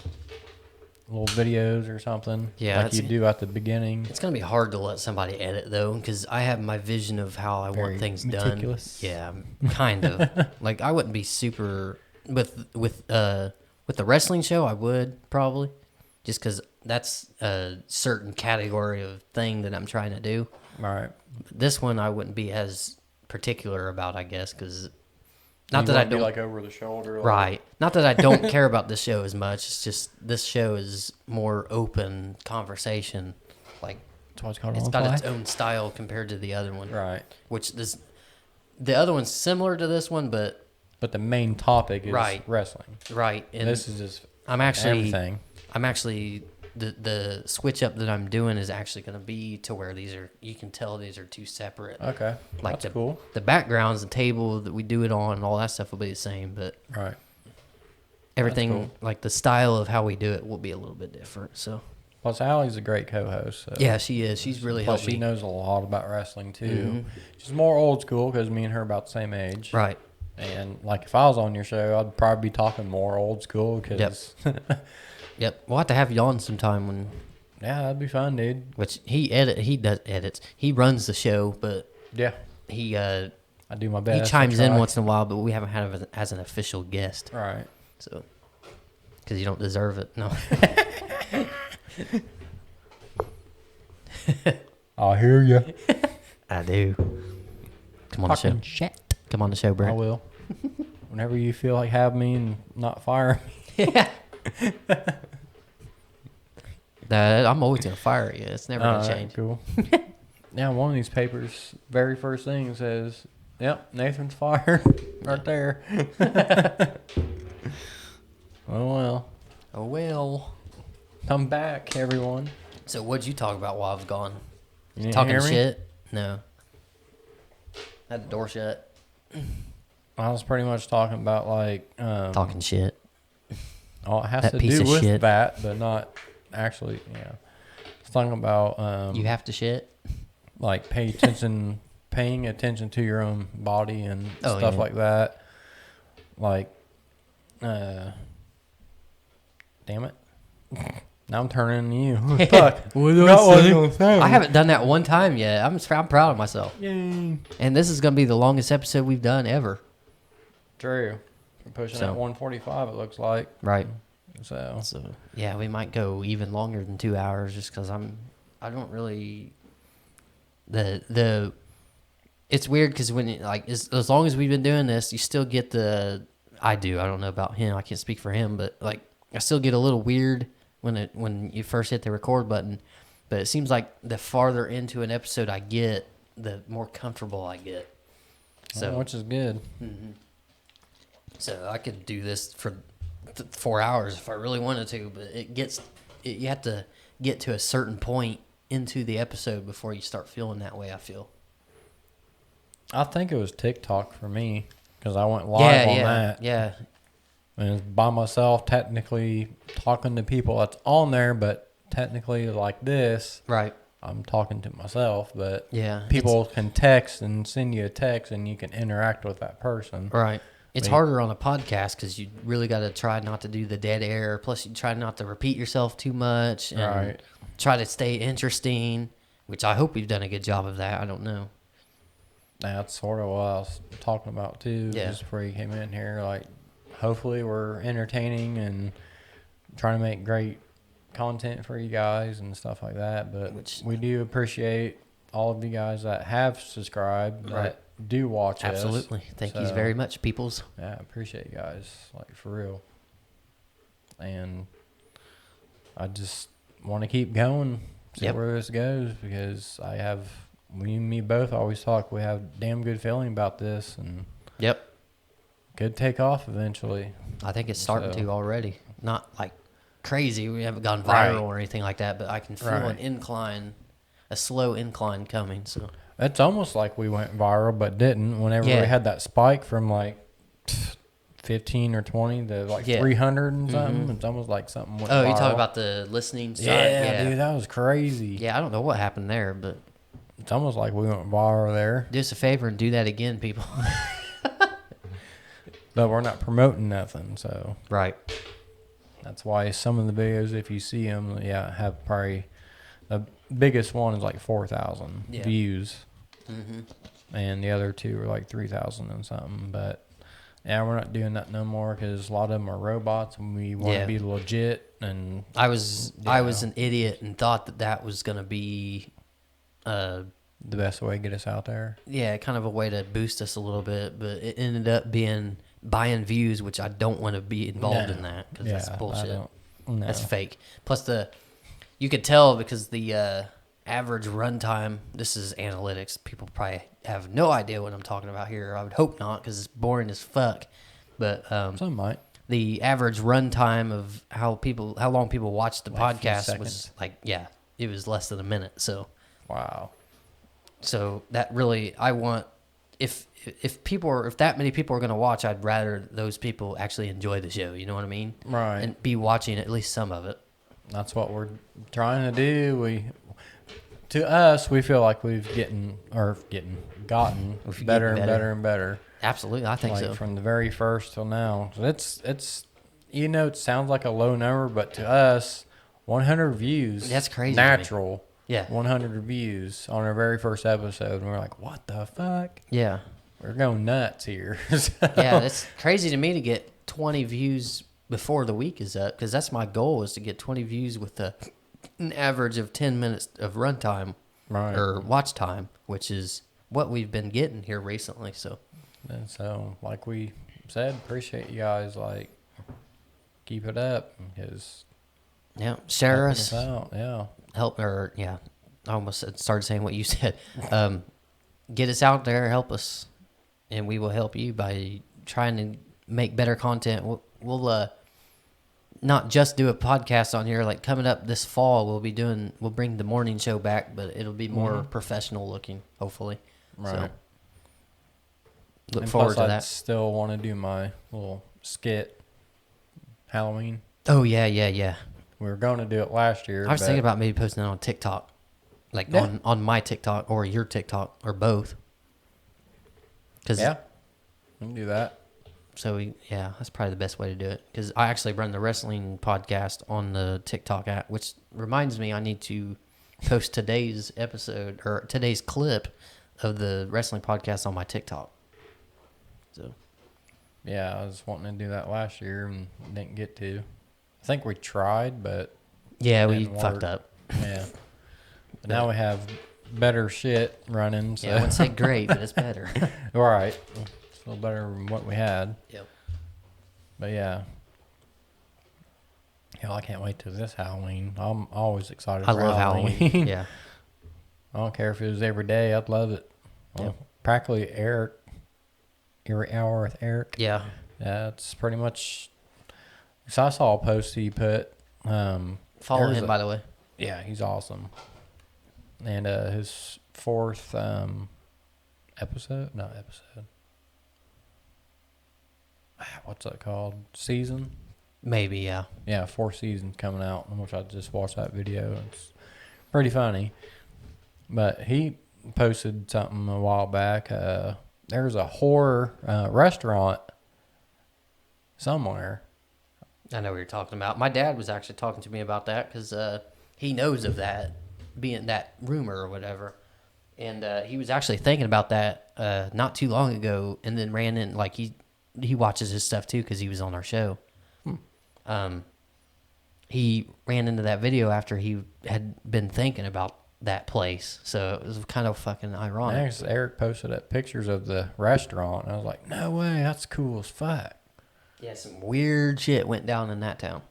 Speaker 2: little videos or something.
Speaker 1: Yeah,
Speaker 2: like you do at the beginning.
Speaker 1: It's gonna be hard to let somebody edit though, because I have my vision of how I want things
Speaker 2: meticulous.
Speaker 1: done. Yeah, kind of. Like I wouldn't be super with the wrestling show. I would probably, just because that's a certain category of thing that I'm trying to do.
Speaker 2: All right.
Speaker 1: This one I wouldn't be as particular about, I guess, because
Speaker 2: Not that I don't like over the shoulder.
Speaker 1: Right. Not that I don't care about this show as much. It's just this show is more open conversation. Like
Speaker 2: that's why it's called.
Speaker 1: It's got its own style compared to the other one.
Speaker 2: Right.
Speaker 1: Which the other one's similar to this one, but
Speaker 2: the main topic is wrestling.
Speaker 1: Right.
Speaker 2: And this is just
Speaker 1: everything. I'm actually the switch up that I'm doing is actually going to be to where you can tell these are two separate.
Speaker 2: Okay.
Speaker 1: Like
Speaker 2: that's cool.
Speaker 1: The backgrounds, the table that we do it on, and all that stuff will be the same, but
Speaker 2: right.
Speaker 1: Everything,
Speaker 2: cool.
Speaker 1: like the style of how we do it, will be a little bit different. So.
Speaker 2: Plus, Allie's a great co-host. So.
Speaker 1: Yeah, she is. She's really helped me.
Speaker 2: She knows a lot about wrestling too. Mm-hmm. She's more old school because me and her are about the same age.
Speaker 1: Right.
Speaker 2: And like if I was on your show, I'd probably be talking more old school because.
Speaker 1: Yep. Yep. We'll have to have you on sometime when.
Speaker 2: Yeah, that'd be fun, dude.
Speaker 1: Which he does edits. He runs the show, but
Speaker 2: yeah,
Speaker 1: he
Speaker 2: I do my best.
Speaker 1: He chimes in once in a while, but we haven't had him as an official guest.
Speaker 2: Right.
Speaker 1: So, because you don't deserve it. No.
Speaker 2: I hear you.
Speaker 1: I do. Come on the show.
Speaker 2: Shit.
Speaker 1: Come on the show, bro.
Speaker 2: I will. Whenever you feel like having me and not fire me.
Speaker 1: Yeah. I'm always gonna fire you. It's never gonna change.
Speaker 2: Cool. Now, one of these papers, very first thing says, "Yep, Nathan's fired." Right there. Oh well.
Speaker 1: Oh well.
Speaker 2: Come back, everyone.
Speaker 1: So, what'd you talk about while I was gone?
Speaker 2: You
Speaker 1: Talking shit? No. Had the door shut.
Speaker 2: I was pretty much talking about like
Speaker 1: talking shit.
Speaker 2: Oh, it has
Speaker 1: that
Speaker 2: to
Speaker 1: piece
Speaker 2: do
Speaker 1: of
Speaker 2: with
Speaker 1: shit.
Speaker 2: that, but not actually. Yeah, it's talking about
Speaker 1: you have to shit.
Speaker 2: Like paying attention to your own body and stuff like that. Like, damn it. Now I'm turning to you. Fuck.
Speaker 1: What do I say? I haven't done that one time yet. I'm proud of myself.
Speaker 2: Yay.
Speaker 1: And this is going to be the longest episode we've done ever.
Speaker 2: True. We're pushing at 145, it looks like.
Speaker 1: Right.
Speaker 2: So
Speaker 1: yeah, we might go even longer than 2 hours just because I don't really... It's weird because when as long as we've been doing this, you still get I don't know about him. I can't speak for him, but like I still get a little weird when you first hit the record button, but it seems like the farther into an episode I get, the more comfortable I get. So
Speaker 2: which is good.
Speaker 1: Mm-hmm. So I could do this for 4 hours if I really wanted to, but you have to get to a certain point into the episode before you start feeling that way. I feel.
Speaker 2: I think it was TikTok for me because I went live on that.
Speaker 1: Yeah.
Speaker 2: And it's by myself, technically talking to people that's on there, but technically like this,
Speaker 1: right?
Speaker 2: I'm talking to myself, but
Speaker 1: yeah,
Speaker 2: people can text and send you a text, and you can interact with that person.
Speaker 1: Right. It's harder on a podcast because you really got to try not to do the dead air. Plus, you try not to repeat yourself too much, and try to stay interesting. Which I hope we've done a good job of that. I don't know.
Speaker 2: That's sort of what I was talking about too.
Speaker 1: Yeah.
Speaker 2: Just before you came in here, like. Hopefully we're entertaining and trying to make great content for you guys and stuff like that. But we do appreciate all of you guys that have subscribed, that do watch us.
Speaker 1: Absolutely. Thank you very much, peoples.
Speaker 2: Yeah, I appreciate you guys, like for real. And I just want to keep going, see where this goes, because we and me both always talk. We have damn good feeling about this, and could take off eventually.
Speaker 1: I think it's starting to already. Not like crazy. We haven't gone viral or anything like that, but I can feel an incline, a slow incline coming. So
Speaker 2: it's almost like we went viral, but didn't. Whenever we had that spike from like 15 or 20 to like 300 and something, it's almost like something went viral.
Speaker 1: You talking about the listening side?
Speaker 2: Yeah, dude, that was crazy.
Speaker 1: Yeah, I don't know what happened there, but
Speaker 2: It's almost like we went viral there,
Speaker 1: Do us a favor and do that again, people.
Speaker 2: but we're not promoting nothing, so
Speaker 1: Right.
Speaker 2: that's why some of the videos, if you see them, have probably the biggest one is like 4,000 views, and the other two are like 3,000 and something. But yeah, we're not doing that no more because a lot of them are robots, and we want to be legit. And
Speaker 1: I was an idiot and thought that was gonna be,
Speaker 2: the best way to get us out there.
Speaker 1: Yeah, kind of a way to boost us a little bit, but it ended up being buying views, which I don't want to be involved in that because that's bullshit. That's fake. Plus you could tell because the average runtime. This is analytics. People probably have no idea what I'm talking about here. I would hope not because it's boring as fuck. But
Speaker 2: some might.
Speaker 1: The average runtime of how long people watch the
Speaker 2: Like
Speaker 1: podcast was it was less than a minute. So
Speaker 2: wow.
Speaker 1: So that really, I want, if that many people are going to watch, I'd rather those people actually enjoy the show. You know what I mean?
Speaker 2: Right.
Speaker 1: And be watching at least some of it.
Speaker 2: That's what we're trying to do. To us, we feel like we've gotten better and better and better.
Speaker 1: Absolutely, I think so.
Speaker 2: From the very first till now, so it's it sounds like a low number, but to us, 100 views.
Speaker 1: That's crazy.
Speaker 2: Natural.
Speaker 1: Yeah.
Speaker 2: 100 reviews on our very first episode, and we're like, what the fuck?
Speaker 1: Yeah.
Speaker 2: We're going nuts here.
Speaker 1: Yeah, it's crazy to me to get 20 views before the week is up, because that's my goal, is to get 20 views with an average of 10 minutes of runtime or watch time, which is what we've been getting here recently. So,
Speaker 2: and so, like we said, appreciate you guys. Like, keep it up, because
Speaker 1: share us
Speaker 2: out.
Speaker 1: Help, or I almost started saying what you said. Get us out there, help us, and we will help you by trying to make better content. We'll not just do a podcast on here. Like coming up this fall, we'll bring the morning show back, but it'll be more professional looking, hopefully.
Speaker 2: Right.
Speaker 1: So, look forward to that.
Speaker 2: I still want to do my little skit Halloween.
Speaker 1: Oh yeah.
Speaker 2: We were going to do it last year.
Speaker 1: I was thinking about maybe posting it on TikTok, like on my TikTok or your TikTok or both.
Speaker 2: We can do that.
Speaker 1: So that's probably the best way to do it, because I actually run the wrestling podcast on the TikTok app, which reminds me I need to post today's episode or today's clip of the wrestling podcast on my TikTok. So
Speaker 2: I was wanting to do that last year and didn't get to. I think we tried, but
Speaker 1: we fucked up.
Speaker 2: Yeah. But now we have better shit running. So.
Speaker 1: I wouldn't say great, but it's better.
Speaker 2: All right. It's a little better than what we had.
Speaker 1: Yep.
Speaker 2: But I can't wait till this Halloween. I'm always excited for Halloween.
Speaker 1: I love Halloween. Yeah.
Speaker 2: I don't care if it was every day. I'd love it. Practically every hour with Eric.
Speaker 1: Yeah.
Speaker 2: Yeah, it's pretty much. So I saw a post he put.
Speaker 1: Follow him, by the way.
Speaker 2: Yeah, he's awesome. And his fourth episode. What's that called? Season?
Speaker 1: Maybe, yeah.
Speaker 2: Yeah, 4th season coming out, which I just watched that video. It's pretty funny. But he posted something a while back. There's a horror restaurant somewhere.
Speaker 1: I know what you're talking about. My dad was actually talking to me about that because he knows of that, being that rumor or whatever. And he was actually thinking about that not too long ago, and then ran in, like, he watches his stuff too because he was on our show. He ran into that video after he had been thinking about that place. So it was kind of fucking ironic.
Speaker 2: Next, Eric posted up pictures of the restaurant, and I was like, no way, that's cool as fuck.
Speaker 1: Yeah, some weird shit went down in that town.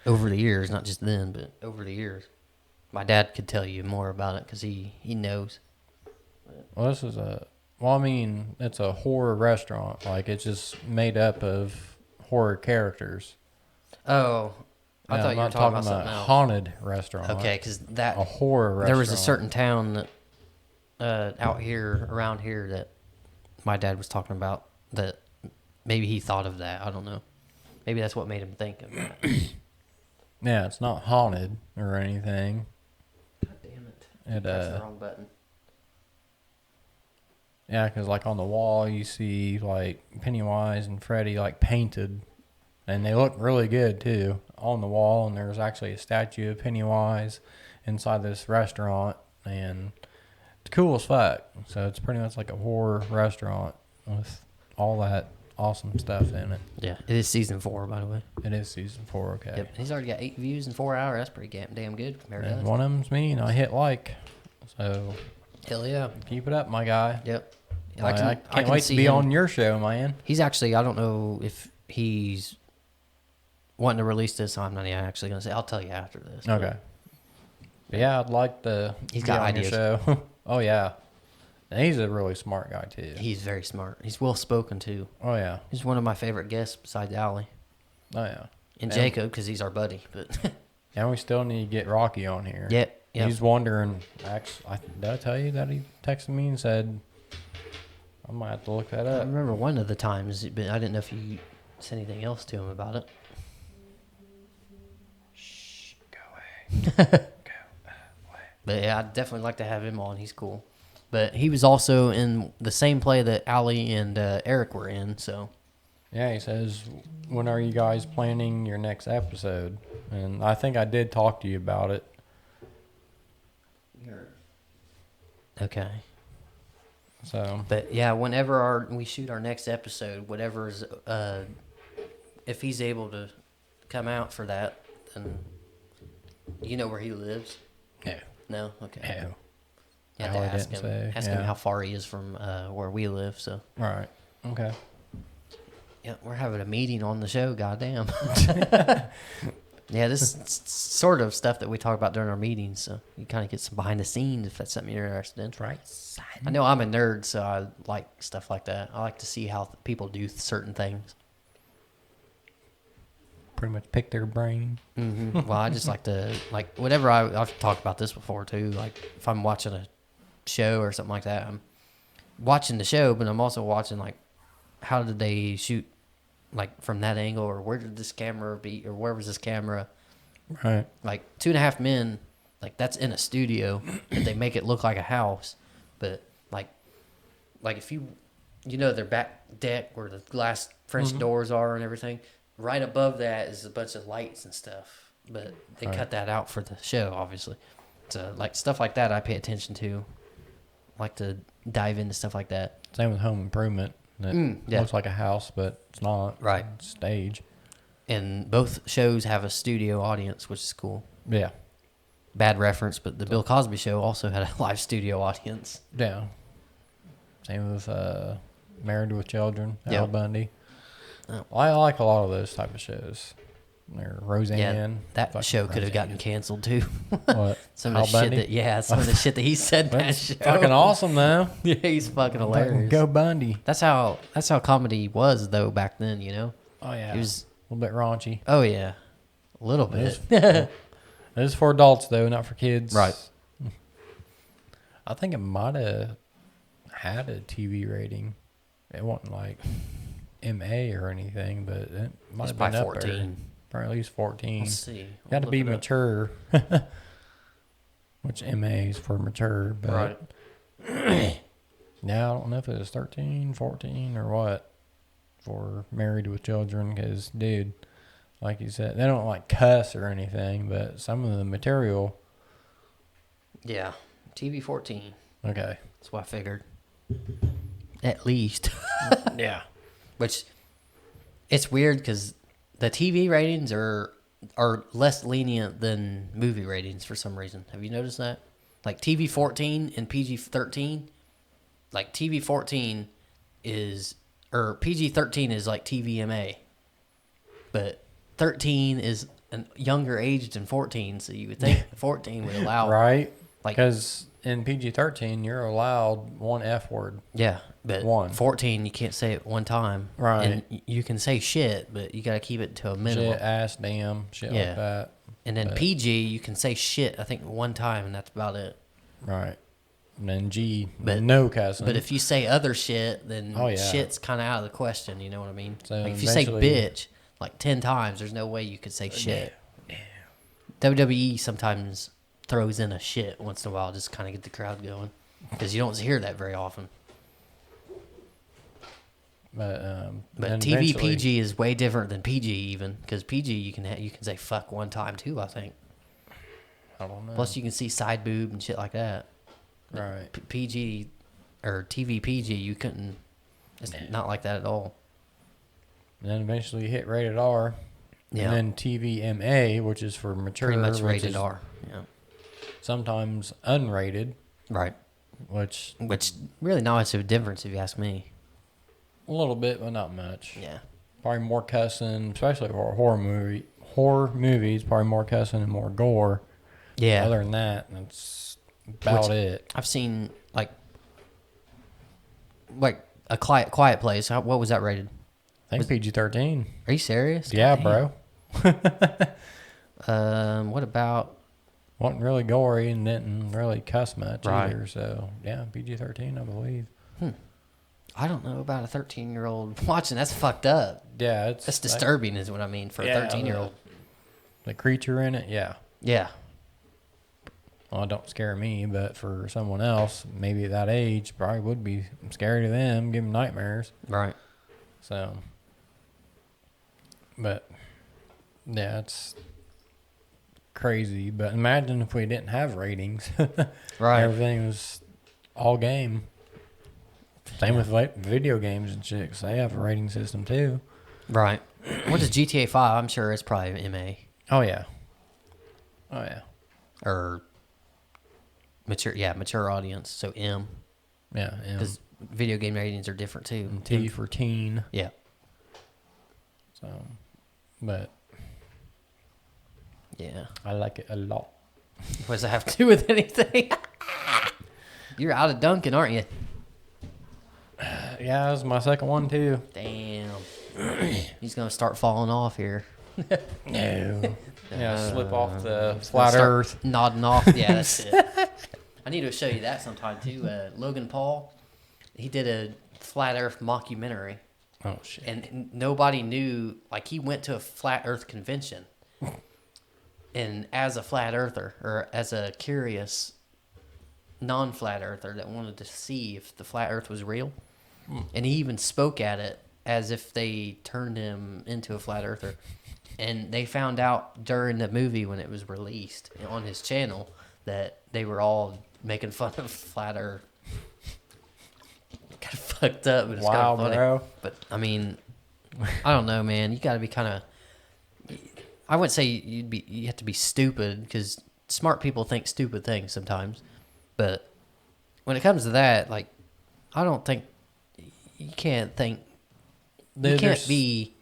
Speaker 1: Over the years, not just then, but over the years. My dad could tell you more about it because he knows.
Speaker 2: Well, it's a horror restaurant. Like, it's just made up of horror characters.
Speaker 1: Oh, I thought you were talking about something else.
Speaker 2: Haunted restaurant.
Speaker 1: Okay, because a
Speaker 2: horror restaurant.
Speaker 1: There was a certain town that around here that my dad was talking about that maybe he thought of that. I don't know. Maybe that's what made him think of that.
Speaker 2: Yeah, it's not haunted or anything.
Speaker 1: God damn it.
Speaker 2: It
Speaker 1: Pressing the wrong button.
Speaker 2: Yeah, because like on the wall you see like Pennywise and Freddy like painted, and they look really good too on the wall. And there's actually a statue of Pennywise inside this restaurant, and it's cool as fuck. So it's pretty much like a horror restaurant with all that awesome stuff in it.
Speaker 1: Yeah, it is season 4, by the way.
Speaker 2: It is season 4, okay.
Speaker 1: Yep, he's already got 8 views in 4 hours. That's pretty damn good compared to
Speaker 2: And
Speaker 1: us.
Speaker 2: one of them's me, and I hit like. So
Speaker 1: Hell yeah.
Speaker 2: keep it up, my guy.
Speaker 1: Yep.
Speaker 2: I can't wait to be on your show, man.
Speaker 1: He's actually, I don't know if he's wanting to release this. I'm not actually going to say. I'll tell you after this.
Speaker 2: Okay. But yeah, I'd like to
Speaker 1: He's
Speaker 2: be
Speaker 1: got
Speaker 2: on
Speaker 1: ideas.
Speaker 2: your show. Oh, yeah. And he's a really smart guy, too.
Speaker 1: He's very smart. He's well spoken too.
Speaker 2: Oh, yeah.
Speaker 1: He's one of my favorite guests besides Allie
Speaker 2: Oh, yeah.
Speaker 1: and Jacob because he's our buddy. But
Speaker 2: And we still need to get Rocky on here.
Speaker 1: yeah,
Speaker 2: He's wondering. Actually, did I tell you that he texted me and said, I might have to look that
Speaker 1: I
Speaker 2: up.
Speaker 1: remember one of the times, but I didn't know if you said anything else to him about it.
Speaker 2: Shh, go away. Go away.
Speaker 1: But yeah, I'd definitely like to have him on. He's cool. But he was also in the same play that Allie and Eric were in, so.
Speaker 2: Yeah, he says, when are you guys planning your next episode? And I think I did talk to you about it.
Speaker 1: Okay.
Speaker 2: So,
Speaker 1: But yeah, whenever we shoot our next episode, whatever's, if he's able to come out for that, then you know where he lives?
Speaker 2: no.
Speaker 1: No? Okay.
Speaker 2: No.
Speaker 1: You have to
Speaker 2: I
Speaker 1: ask
Speaker 2: didn't
Speaker 1: him.
Speaker 2: say,
Speaker 1: Ask him
Speaker 2: yeah.
Speaker 1: how far he is from where we live, so.
Speaker 2: Right. Okay.
Speaker 1: Yeah, we're having a meeting on the show, goddamn. Yeah, this is sort of stuff that we talk about during our meetings, so you kind of get some behind the scenes if that's something you're interested in.
Speaker 2: Right.
Speaker 1: I know I'm a nerd, so I like stuff like that. I like to see how people do certain things.
Speaker 2: Pretty much pick their brain.
Speaker 1: Well, I just like to, like, whatever I've talked about this before, too. Like, if I'm watching a show or something like that, I'm watching the show, but I'm also watching, like, how did they shoot, like, from that angle, or where did this camera be, or where was this camera?
Speaker 2: Right.
Speaker 1: Like, 2.5 Men, like, that's in a studio, and they make it look like a house, but, like if you know their back deck where the glass French doors are and everything, right above that is a bunch of lights and stuff, but they cut that out for the show, obviously. So, like, stuff like that I pay attention to. I like to dive into stuff like that.
Speaker 2: Same with Home Improvement. It
Speaker 1: yeah.
Speaker 2: looks like a house, but it's not.
Speaker 1: Right.
Speaker 2: It's stage.
Speaker 1: And both shows have a studio audience, which is cool.
Speaker 2: Yeah.
Speaker 1: Bad reference, but the Bill Cosby Show also had a live studio audience.
Speaker 2: Yeah. Same with Married with Children,
Speaker 1: Yep.
Speaker 2: Al Bundy.
Speaker 1: Oh.
Speaker 2: I like a lot of those type of shows. Or Roseanne.
Speaker 1: Yeah, that
Speaker 2: Fucking
Speaker 1: show could have
Speaker 2: Roseanne.
Speaker 1: gotten canceled too.
Speaker 2: What?
Speaker 1: Some
Speaker 2: Al
Speaker 1: of the
Speaker 2: Bundy?
Speaker 1: shit some of the shit that he said in that
Speaker 2: That's
Speaker 1: show.
Speaker 2: fucking awesome, though.
Speaker 1: Yeah, he's fucking hilarious.
Speaker 2: Go Bundy.
Speaker 1: That's how comedy was though back then, you know.
Speaker 2: Oh, yeah.
Speaker 1: It was.
Speaker 2: A little bit raunchy.
Speaker 1: Oh yeah, a little bit.
Speaker 2: It is for adults, though, not for kids.
Speaker 1: Right.
Speaker 2: I think it might have had a TV rating. It wasn't like MA or anything, but it might
Speaker 1: It's
Speaker 2: have been
Speaker 1: by
Speaker 2: up
Speaker 1: 14.
Speaker 2: there. Probably at least 14.
Speaker 1: Let's see.
Speaker 2: Got to
Speaker 1: We'll
Speaker 2: be
Speaker 1: look it up.
Speaker 2: mature. Which MA is for mature. But
Speaker 1: Right.
Speaker 2: Yeah, I don't know if it was 13, 14, or what for Married with Children. Because, dude, like you said, they don't like cuss or anything, but some of the material.
Speaker 1: Yeah, TV 14.
Speaker 2: Okay.
Speaker 1: That's what I figured. At least.
Speaker 2: Yeah.
Speaker 1: Which, it's weird because the TV ratings are less lenient than movie ratings for some reason. Have you noticed that? Like TV 14 and PG 13, like TV 14 is, or PG 13 is like TVMA, but 13 is a younger age than 14, so you would think 14 would allow
Speaker 2: Right?
Speaker 1: like
Speaker 2: Because in PG-13, you're allowed one F word.
Speaker 1: yeah, but
Speaker 2: One.
Speaker 1: 14 you can't say it one time,
Speaker 2: Right.
Speaker 1: And you can say shit, but you got to keep it to a minimum.
Speaker 2: Shit, ass, damn, shit
Speaker 1: Yeah.
Speaker 2: like that.
Speaker 1: And then
Speaker 2: But-
Speaker 1: PG, you can say shit, I think, one time, and that's about it.
Speaker 2: Right. And then G,
Speaker 1: But-
Speaker 2: no cussing.
Speaker 1: But if you say other shit, then
Speaker 2: Oh, yeah.
Speaker 1: shit's kind of out of the question, you know what I mean?
Speaker 2: So
Speaker 1: like if you say
Speaker 2: eventually-
Speaker 1: bitch like 10 times, there's no way you could say shit. WWE sometimes throws in a shit once in a while, just kind of get the crowd going, because you don't hear that very often.
Speaker 2: But
Speaker 1: TV
Speaker 2: eventually-
Speaker 1: PG is way different than PG even, because PG you can say fuck one time too, I think.
Speaker 2: I don't know.
Speaker 1: Plus you can see side boob and shit like that.
Speaker 2: Right.
Speaker 1: PG or TV PG you couldn't. It's not like that at all.
Speaker 2: And then eventually you hit rated R.
Speaker 1: Yeah.
Speaker 2: And then TVMA, which is for mature.
Speaker 1: Pretty much
Speaker 2: which
Speaker 1: rated
Speaker 2: is
Speaker 1: R. Yeah.
Speaker 2: Sometimes unrated,
Speaker 1: Right.
Speaker 2: which
Speaker 1: Which really not much of a difference if you ask me.
Speaker 2: a little bit, but not much.
Speaker 1: Yeah.
Speaker 2: Probably more cussing, especially for a horror movie. Horror movies, probably more cussing and more gore.
Speaker 1: Yeah.
Speaker 2: Other than that, that's about it.
Speaker 1: I've seen like a quiet place. What was that rated?
Speaker 2: I think PG-13.
Speaker 1: Are you serious?
Speaker 2: Yeah,
Speaker 1: God
Speaker 2: bro.
Speaker 1: damn. What about?
Speaker 2: Wasn't really gory and didn't really cuss much
Speaker 1: Right.
Speaker 2: either. So, yeah, PG-13, I believe.
Speaker 1: I don't know about a 13-year-old watching. That's fucked up.
Speaker 2: Yeah, it's...
Speaker 1: That's disturbing, is what I mean for a
Speaker 2: Yeah,
Speaker 1: 13-year-old.
Speaker 2: The creature in it, yeah.
Speaker 1: Yeah.
Speaker 2: Well, it don't scare me, but for someone else, maybe at that age, probably would be scary to them, give them nightmares.
Speaker 1: Right.
Speaker 2: So, but yeah, it's crazy. But imagine if we didn't have ratings.
Speaker 1: Right.
Speaker 2: Everything was all game. Same with like video games and shit, 'cause they have a rating system too.
Speaker 1: Right. What is GTA 5? I'm sure it's probably MA
Speaker 2: Oh yeah. Oh yeah.
Speaker 1: or mature. Yeah, mature audience. So M,
Speaker 2: Yeah.
Speaker 1: because video game ratings are different too.
Speaker 2: And T for teen.
Speaker 1: Yeah.
Speaker 2: So, but
Speaker 1: Yeah.
Speaker 2: I like it a lot.
Speaker 1: What does that have to do with anything? You're out of Duncan, aren't you?
Speaker 2: Yeah, that was my second one too.
Speaker 1: Damn. He's gonna start falling off here.
Speaker 2: No. Yeah, slip off the flat
Speaker 1: Start
Speaker 2: earth.
Speaker 1: nodding off. Yeah, that's it. I need to show you that sometime too. Logan Paul, he did a flat Earth mockumentary,
Speaker 2: Oh shit.
Speaker 1: and nobody knew. Like, he went to a flat Earth convention, and as a flat earther or as a curious non-flat earther that wanted to see if the flat Earth was real, and he even spoke at it as if they turned him into a flat earther. And they found out during the movie when it was released on his channel that they were all making fun of flat Earth. Kind of fucked up, but it's kind
Speaker 2: Wow,
Speaker 1: of funny.
Speaker 2: bro.
Speaker 1: But I mean, I don't know, man. You got to be kind of. I wouldn't say you have to be stupid, because smart people think stupid things sometimes. But when it comes to that, like, I don't think you can't think. You can't be.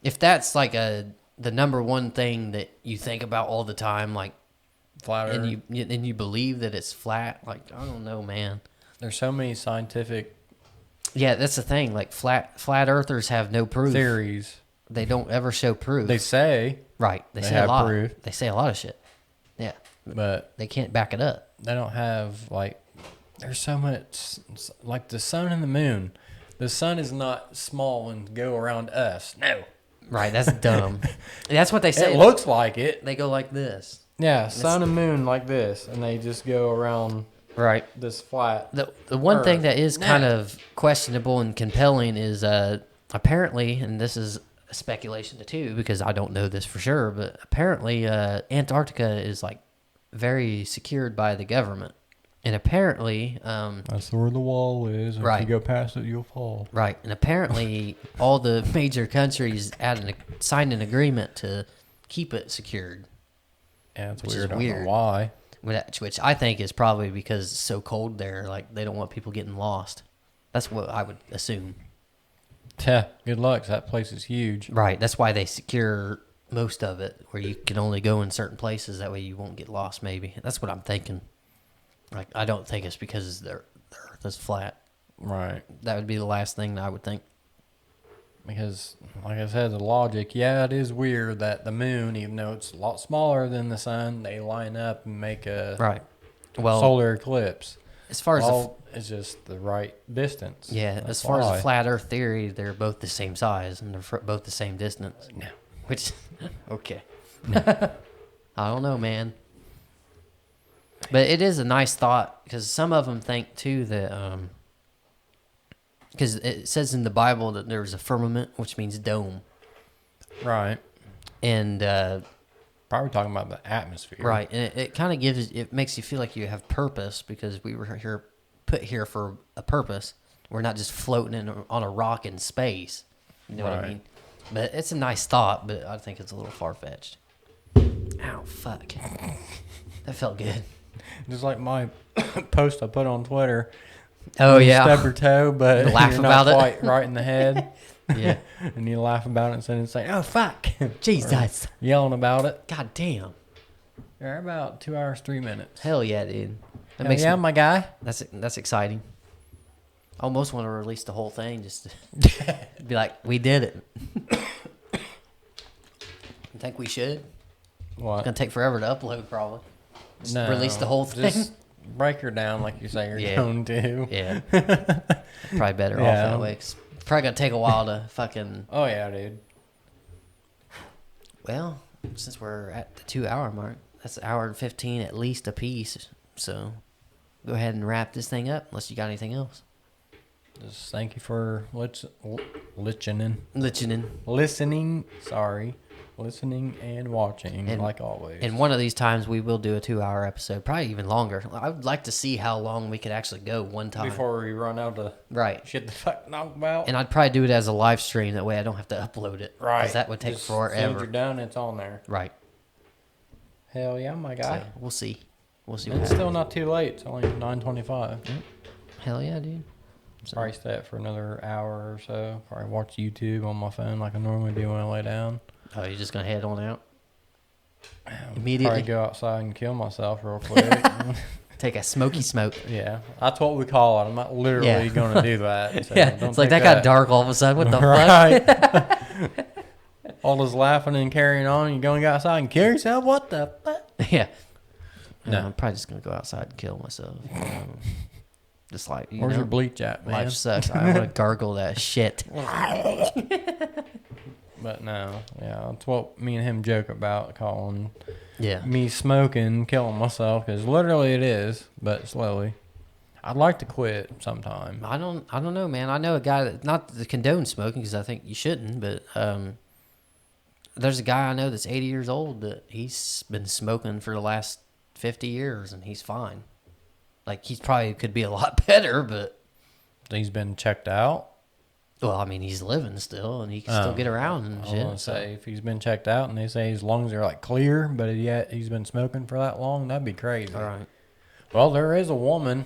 Speaker 1: If that's like the number one thing that you think about all the time, like,
Speaker 2: Flat earth.
Speaker 1: and you believe that it's flat, like, I don't know, man.
Speaker 2: There's so many scientific
Speaker 1: Yeah, that's the thing. Like, flat earthers have no proof.
Speaker 2: theories.
Speaker 1: They don't ever show proof.
Speaker 2: They say,
Speaker 1: right. They say a
Speaker 2: have
Speaker 1: lot.
Speaker 2: proof.
Speaker 1: They say a lot of shit. Yeah.
Speaker 2: but
Speaker 1: They can't back it up.
Speaker 2: they don't have, like, there's so much, like the sun and the moon. The sun is not small and go around us. No.
Speaker 1: Right. That's dumb. That's what they say.
Speaker 2: It looks like it.
Speaker 1: They go like this.
Speaker 2: Yeah, sun and moon like this, and they just go around
Speaker 1: Right.
Speaker 2: this flat.
Speaker 1: The one thing
Speaker 2: Earth.
Speaker 1: that is kind of questionable and compelling is apparently, and this is a speculation too, because I don't know this for sure, but apparently Antarctica is like very secured by the government, and apparently
Speaker 2: That's where the wall is. And
Speaker 1: Right.
Speaker 2: If you go past it, you'll fall.
Speaker 1: right, and apparently all the major countries signed an agreement to keep it secured,
Speaker 2: Yeah, it's
Speaker 1: Which is
Speaker 2: weird. I don't
Speaker 1: weird.
Speaker 2: know why.
Speaker 1: which I think is probably because it's so cold there, like they don't want people getting lost. That's what I would assume.
Speaker 2: Yeah, good luck. 'Cause that place is huge.
Speaker 1: Right. That's why they secure most of it, where you can only go in certain places. That way you won't get lost, maybe. That's what I'm thinking. Like, I don't think it's because the Earth is flat.
Speaker 2: Right.
Speaker 1: That would be the last thing that I would think.
Speaker 2: Because, like I said, the logic, yeah, it is weird that the moon, even though it's a lot smaller than the sun, they line up and make a
Speaker 1: Right. Well,
Speaker 2: solar eclipse.
Speaker 1: as far as
Speaker 2: It's just the right distance.
Speaker 1: yeah,
Speaker 2: That's
Speaker 1: as far as
Speaker 2: why.
Speaker 1: the flat Earth theory, they're both the same size and they're both the same distance.
Speaker 2: No.
Speaker 1: Which, okay. I don't know, man. But it is a nice thought because some of them think too that because it says in the Bible that there's a firmament, which means dome,
Speaker 2: Right.
Speaker 1: and
Speaker 2: Probably talking about the atmosphere.
Speaker 1: right, and it kind of it makes you feel like you have purpose because we were put here for a purpose. We're not just floating on a rock in space. You know what I mean? But it's a nice thought, but I think it's a little far fetched. Ow, fuck. That felt good.
Speaker 2: Just like my post I put on Twitter.
Speaker 1: Oh,
Speaker 2: You
Speaker 1: yeah.
Speaker 2: stub your toe, but
Speaker 1: Laugh
Speaker 2: you're
Speaker 1: about
Speaker 2: not
Speaker 1: it.
Speaker 2: quite right in the head.
Speaker 1: Yeah.
Speaker 2: And you laugh about it instead of saying, oh, fuck.
Speaker 1: Jesus.
Speaker 2: Or yelling about it.
Speaker 1: God damn.
Speaker 2: They're about 2 hours, 3 minutes.
Speaker 1: Hell yeah, dude. That
Speaker 2: Hell yeah,
Speaker 1: me,
Speaker 2: my guy.
Speaker 1: that's exciting. I almost want to release the whole thing just to be like, we did it. You think we should?
Speaker 2: What?
Speaker 1: It's going to take forever to upload, probably. Just
Speaker 2: No,
Speaker 1: release the whole thing.
Speaker 2: Just break her down like you say you're
Speaker 1: Yeah.
Speaker 2: going to.
Speaker 1: Yeah. Probably better off
Speaker 2: Yeah.
Speaker 1: that way. 'Cause it's probably going to take a while to fucking...
Speaker 2: Oh, yeah, dude.
Speaker 1: Well, since we're at the 2 hour mark, that's an hour and 15 at least a piece. So go ahead and wrap this thing up unless you got anything else.
Speaker 2: Just thank you for listening. Listening and watching,
Speaker 1: And-
Speaker 2: like always.
Speaker 1: And one of these times we will do a 2 hour episode, probably even longer. I would like to see how long we could actually go one time.
Speaker 2: Before we run out of
Speaker 1: Right.
Speaker 2: shit to fuck talk about.
Speaker 1: And I'd probably do it as a live stream. That way I don't have to upload it. 'Cause
Speaker 2: Right.
Speaker 1: that would take
Speaker 2: Just As soon as
Speaker 1: forever.
Speaker 2: you're done, it's on there.
Speaker 1: Right.
Speaker 2: Hell yeah, my
Speaker 1: So
Speaker 2: guy.
Speaker 1: we'll see. We'll see.
Speaker 2: It's
Speaker 1: What
Speaker 2: still
Speaker 1: happens.
Speaker 2: not too late. It's only 9:25.
Speaker 1: Hell yeah, dude. So,
Speaker 2: Probably stay up for another hour or so. Probably watch YouTube on my phone like I normally do when I lay down.
Speaker 1: oh, you're just going to head on out?
Speaker 2: Probably
Speaker 1: Immediately?
Speaker 2: go outside and kill myself real quick.
Speaker 1: Take a smoky smoke.
Speaker 2: Yeah, that's what we call it. I'm not literally
Speaker 1: Yeah.
Speaker 2: going to do that. So
Speaker 1: Yeah,
Speaker 2: don't
Speaker 1: it's like
Speaker 2: take
Speaker 1: that got dark all of a sudden. What the fuck?
Speaker 2: Right. All this laughing and carrying on. You going outside and kill yourself? What the fuck?
Speaker 1: Yeah.
Speaker 2: No.
Speaker 1: I'm probably just going to go outside and kill myself. Just like, you
Speaker 2: Where's
Speaker 1: know,
Speaker 2: your bleach at, man?
Speaker 1: life sucks. I want to gargle that shit.
Speaker 2: But no, yeah, that's what me and him joke about, calling
Speaker 1: Yeah.
Speaker 2: me smoking, killing myself, because literally it is, but slowly. I'd like to quit sometime.
Speaker 1: I don't know, man. I know a guy that, not to condone smoking because I think you shouldn't, but there's a guy I know that's 80 years old that he's been smoking for the last 50 years and he's fine. Like, he's probably could be a lot better, but
Speaker 2: He's been checked out.
Speaker 1: well, I mean, he's living still and he can still get around and
Speaker 2: I
Speaker 1: shit.
Speaker 2: want to say if he's been checked out and they say his lungs are like clear, but yet he's been smoking for that long, that'd be crazy.
Speaker 1: All right.
Speaker 2: Well, there is a woman.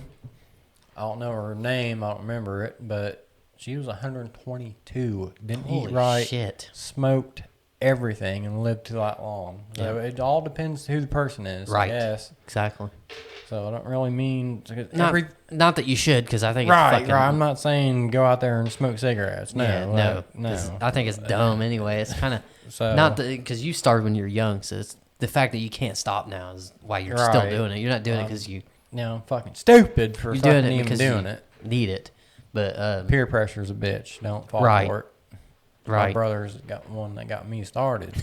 Speaker 2: I don't know her name. I don't remember it, but she was 122. Didn't
Speaker 1: Holy
Speaker 2: eat right.
Speaker 1: shit.
Speaker 2: Smoked everything and lived to that long. So it all depends who the person is.
Speaker 1: Right.
Speaker 2: Yes.
Speaker 1: Exactly.
Speaker 2: So I don't really mean
Speaker 1: Not that you should, because I think
Speaker 2: right.
Speaker 1: it's fucking...
Speaker 2: Right. I'm not saying go out there and smoke cigarettes. No.
Speaker 1: Yeah,
Speaker 2: like,
Speaker 1: no.
Speaker 2: no.
Speaker 1: I think it's dumb anyway. It's kind of...
Speaker 2: So
Speaker 1: Not because you started when you were young, so it's the fact that you can't stop now is why you're still
Speaker 2: Right.
Speaker 1: doing it. You're not doing it because you
Speaker 2: I'm fucking stupid for
Speaker 1: you're
Speaker 2: fucking
Speaker 1: doing it
Speaker 2: even
Speaker 1: because
Speaker 2: doing
Speaker 1: you
Speaker 2: it.
Speaker 1: need it. But
Speaker 2: Peer pressure's a bitch. Don't fall
Speaker 1: Right.
Speaker 2: for it. My
Speaker 1: right,
Speaker 2: brother's got one that got me started.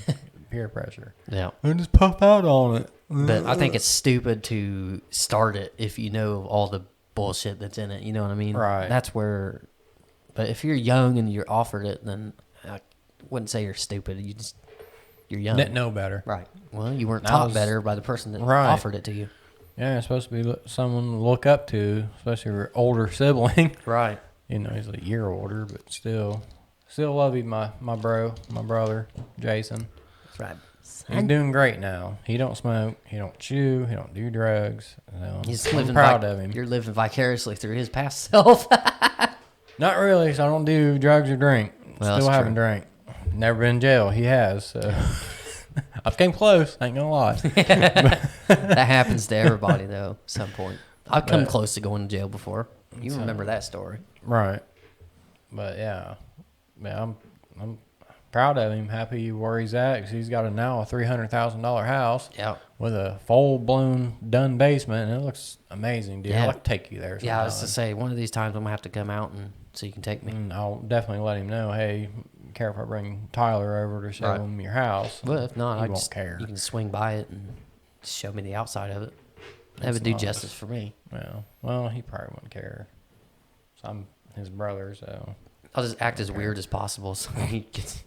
Speaker 2: Peer pressure.
Speaker 1: yeah.
Speaker 2: I just pop out on it.
Speaker 1: But I think it's stupid to start it if you know all the bullshit that's in it. You know what I mean?
Speaker 2: Right.
Speaker 1: That's where. But if you're young and you're offered it, then I wouldn't say you're stupid. You're young.
Speaker 2: Didn't know better.
Speaker 1: Right. Well, you weren't
Speaker 2: I
Speaker 1: taught
Speaker 2: was-
Speaker 1: better by the person that
Speaker 2: Right.
Speaker 1: offered it to you.
Speaker 2: Yeah, it's supposed to be someone to look up to, especially your older sibling.
Speaker 1: Right.
Speaker 2: You know, he's a year older, but still love you, my brother, Jason.
Speaker 1: That's right.
Speaker 2: He's doing great now. He don't smoke, he don't chew, he don't do drugs. So
Speaker 1: He's
Speaker 2: I'm
Speaker 1: living
Speaker 2: proud of him.
Speaker 1: You're living vicariously through his past self.
Speaker 2: Not really, so I don't do drugs or drink.
Speaker 1: Well,
Speaker 2: Still
Speaker 1: that's
Speaker 2: haven't drank. Never been in jail. He has. So. I've came close. Ain't gonna lie.
Speaker 1: That happens to everybody, though, at some point. I've come
Speaker 2: But-
Speaker 1: close to going to jail before. You remember that story.
Speaker 2: Right. But yeah, I'm proud of him. Happy where he's at because he's got now a $300,000 house
Speaker 1: Yeah.
Speaker 2: with a full blown done basement, and it looks amazing, dude.
Speaker 1: Yeah.
Speaker 2: I'd like to take you there. Sometime.
Speaker 1: Yeah, I was to say, one of these times I'm going to have to come out and so you can take me.
Speaker 2: And I'll definitely let him know. Hey, careful, I bring Tyler over to show
Speaker 1: Right.
Speaker 2: him your house.
Speaker 1: Well, if not,
Speaker 2: He
Speaker 1: I
Speaker 2: won't
Speaker 1: just
Speaker 2: care.
Speaker 1: You can swing by it and just show me the outside of it. That would do
Speaker 2: nice.
Speaker 1: justice for me.
Speaker 2: Well, he probably wouldn't care. So I'm his brother, so
Speaker 1: I'll just act as weird as possible so he gets.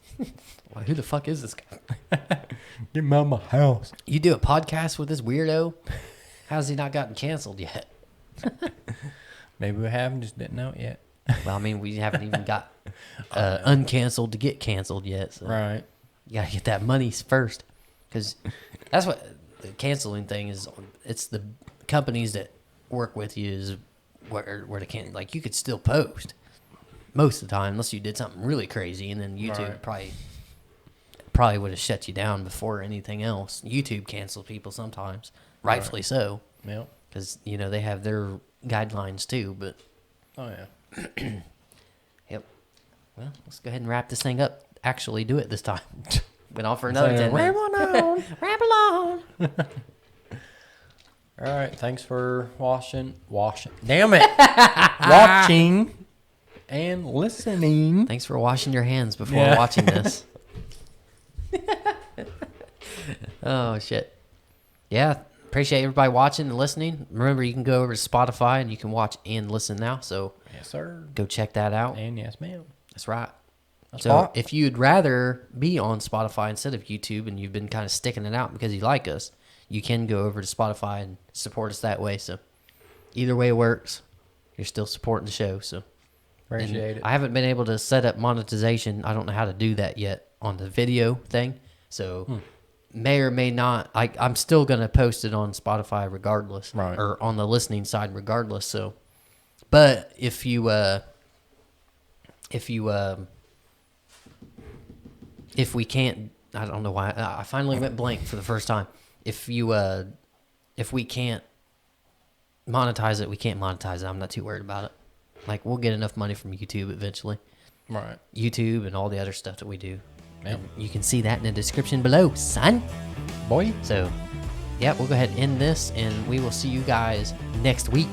Speaker 1: Like, who the fuck is this guy?
Speaker 2: get him out of my house.
Speaker 1: You do a podcast with this weirdo? How's he not gotten canceled yet?
Speaker 2: Maybe we haven't, just didn't know it yet.
Speaker 1: Well, I mean, we haven't even got uncanceled to get canceled yet. So
Speaker 2: Right.
Speaker 1: you gotta get that money first, because that's what the canceling thing is. It's the companies that work with you is where they can't. Like, you could still post most of the time unless you did something really crazy, and then YouTube probably would have shut you down before anything else. YouTube cancels people sometimes, rightfully so,
Speaker 2: Yep.
Speaker 1: because they have their guidelines too. But
Speaker 2: Oh yeah.
Speaker 1: yep. Well, let's go ahead and wrap this thing up. Actually, do it this time. Went on for another 10
Speaker 2: ramble
Speaker 1: minutes.
Speaker 2: on.
Speaker 1: Ramble on.
Speaker 2: All right. Thanks for washing. Damn it. Watching and listening.
Speaker 1: Thanks for washing your hands before
Speaker 2: Yeah.
Speaker 1: watching this. Oh, shit. Yeah. Appreciate everybody watching and listening. Remember, you can go over to Spotify and you can watch and listen now. So
Speaker 2: Yes, sir.
Speaker 1: go check that out.
Speaker 2: And yes, ma'am.
Speaker 1: That's right.
Speaker 2: That's
Speaker 1: So
Speaker 2: right.
Speaker 1: if you'd rather be on Spotify instead of YouTube and you've been kind of sticking it out because you like us, you can go over to Spotify and support us that way. So either way works. You're still supporting the show. So
Speaker 2: Appreciate
Speaker 1: and
Speaker 2: it.
Speaker 1: I haven't been able to set up monetization. I don't know how to do that yet on the video thing. So may or may not. I'm still going to post it on Spotify regardless.
Speaker 2: Right.
Speaker 1: Or on the listening side regardless. So, but if we can't, I don't know why, I finally went blank for the first time. If we can't monetize it, we can't monetize it. I'm not too worried about it. Like, we'll get enough money from YouTube eventually.
Speaker 2: Right.
Speaker 1: YouTube and all the other stuff that we do.
Speaker 2: Yep.
Speaker 1: And you can see that in the description below, son.
Speaker 2: Boy.
Speaker 1: So, yeah, we'll go ahead and end this, and we will see you guys next week.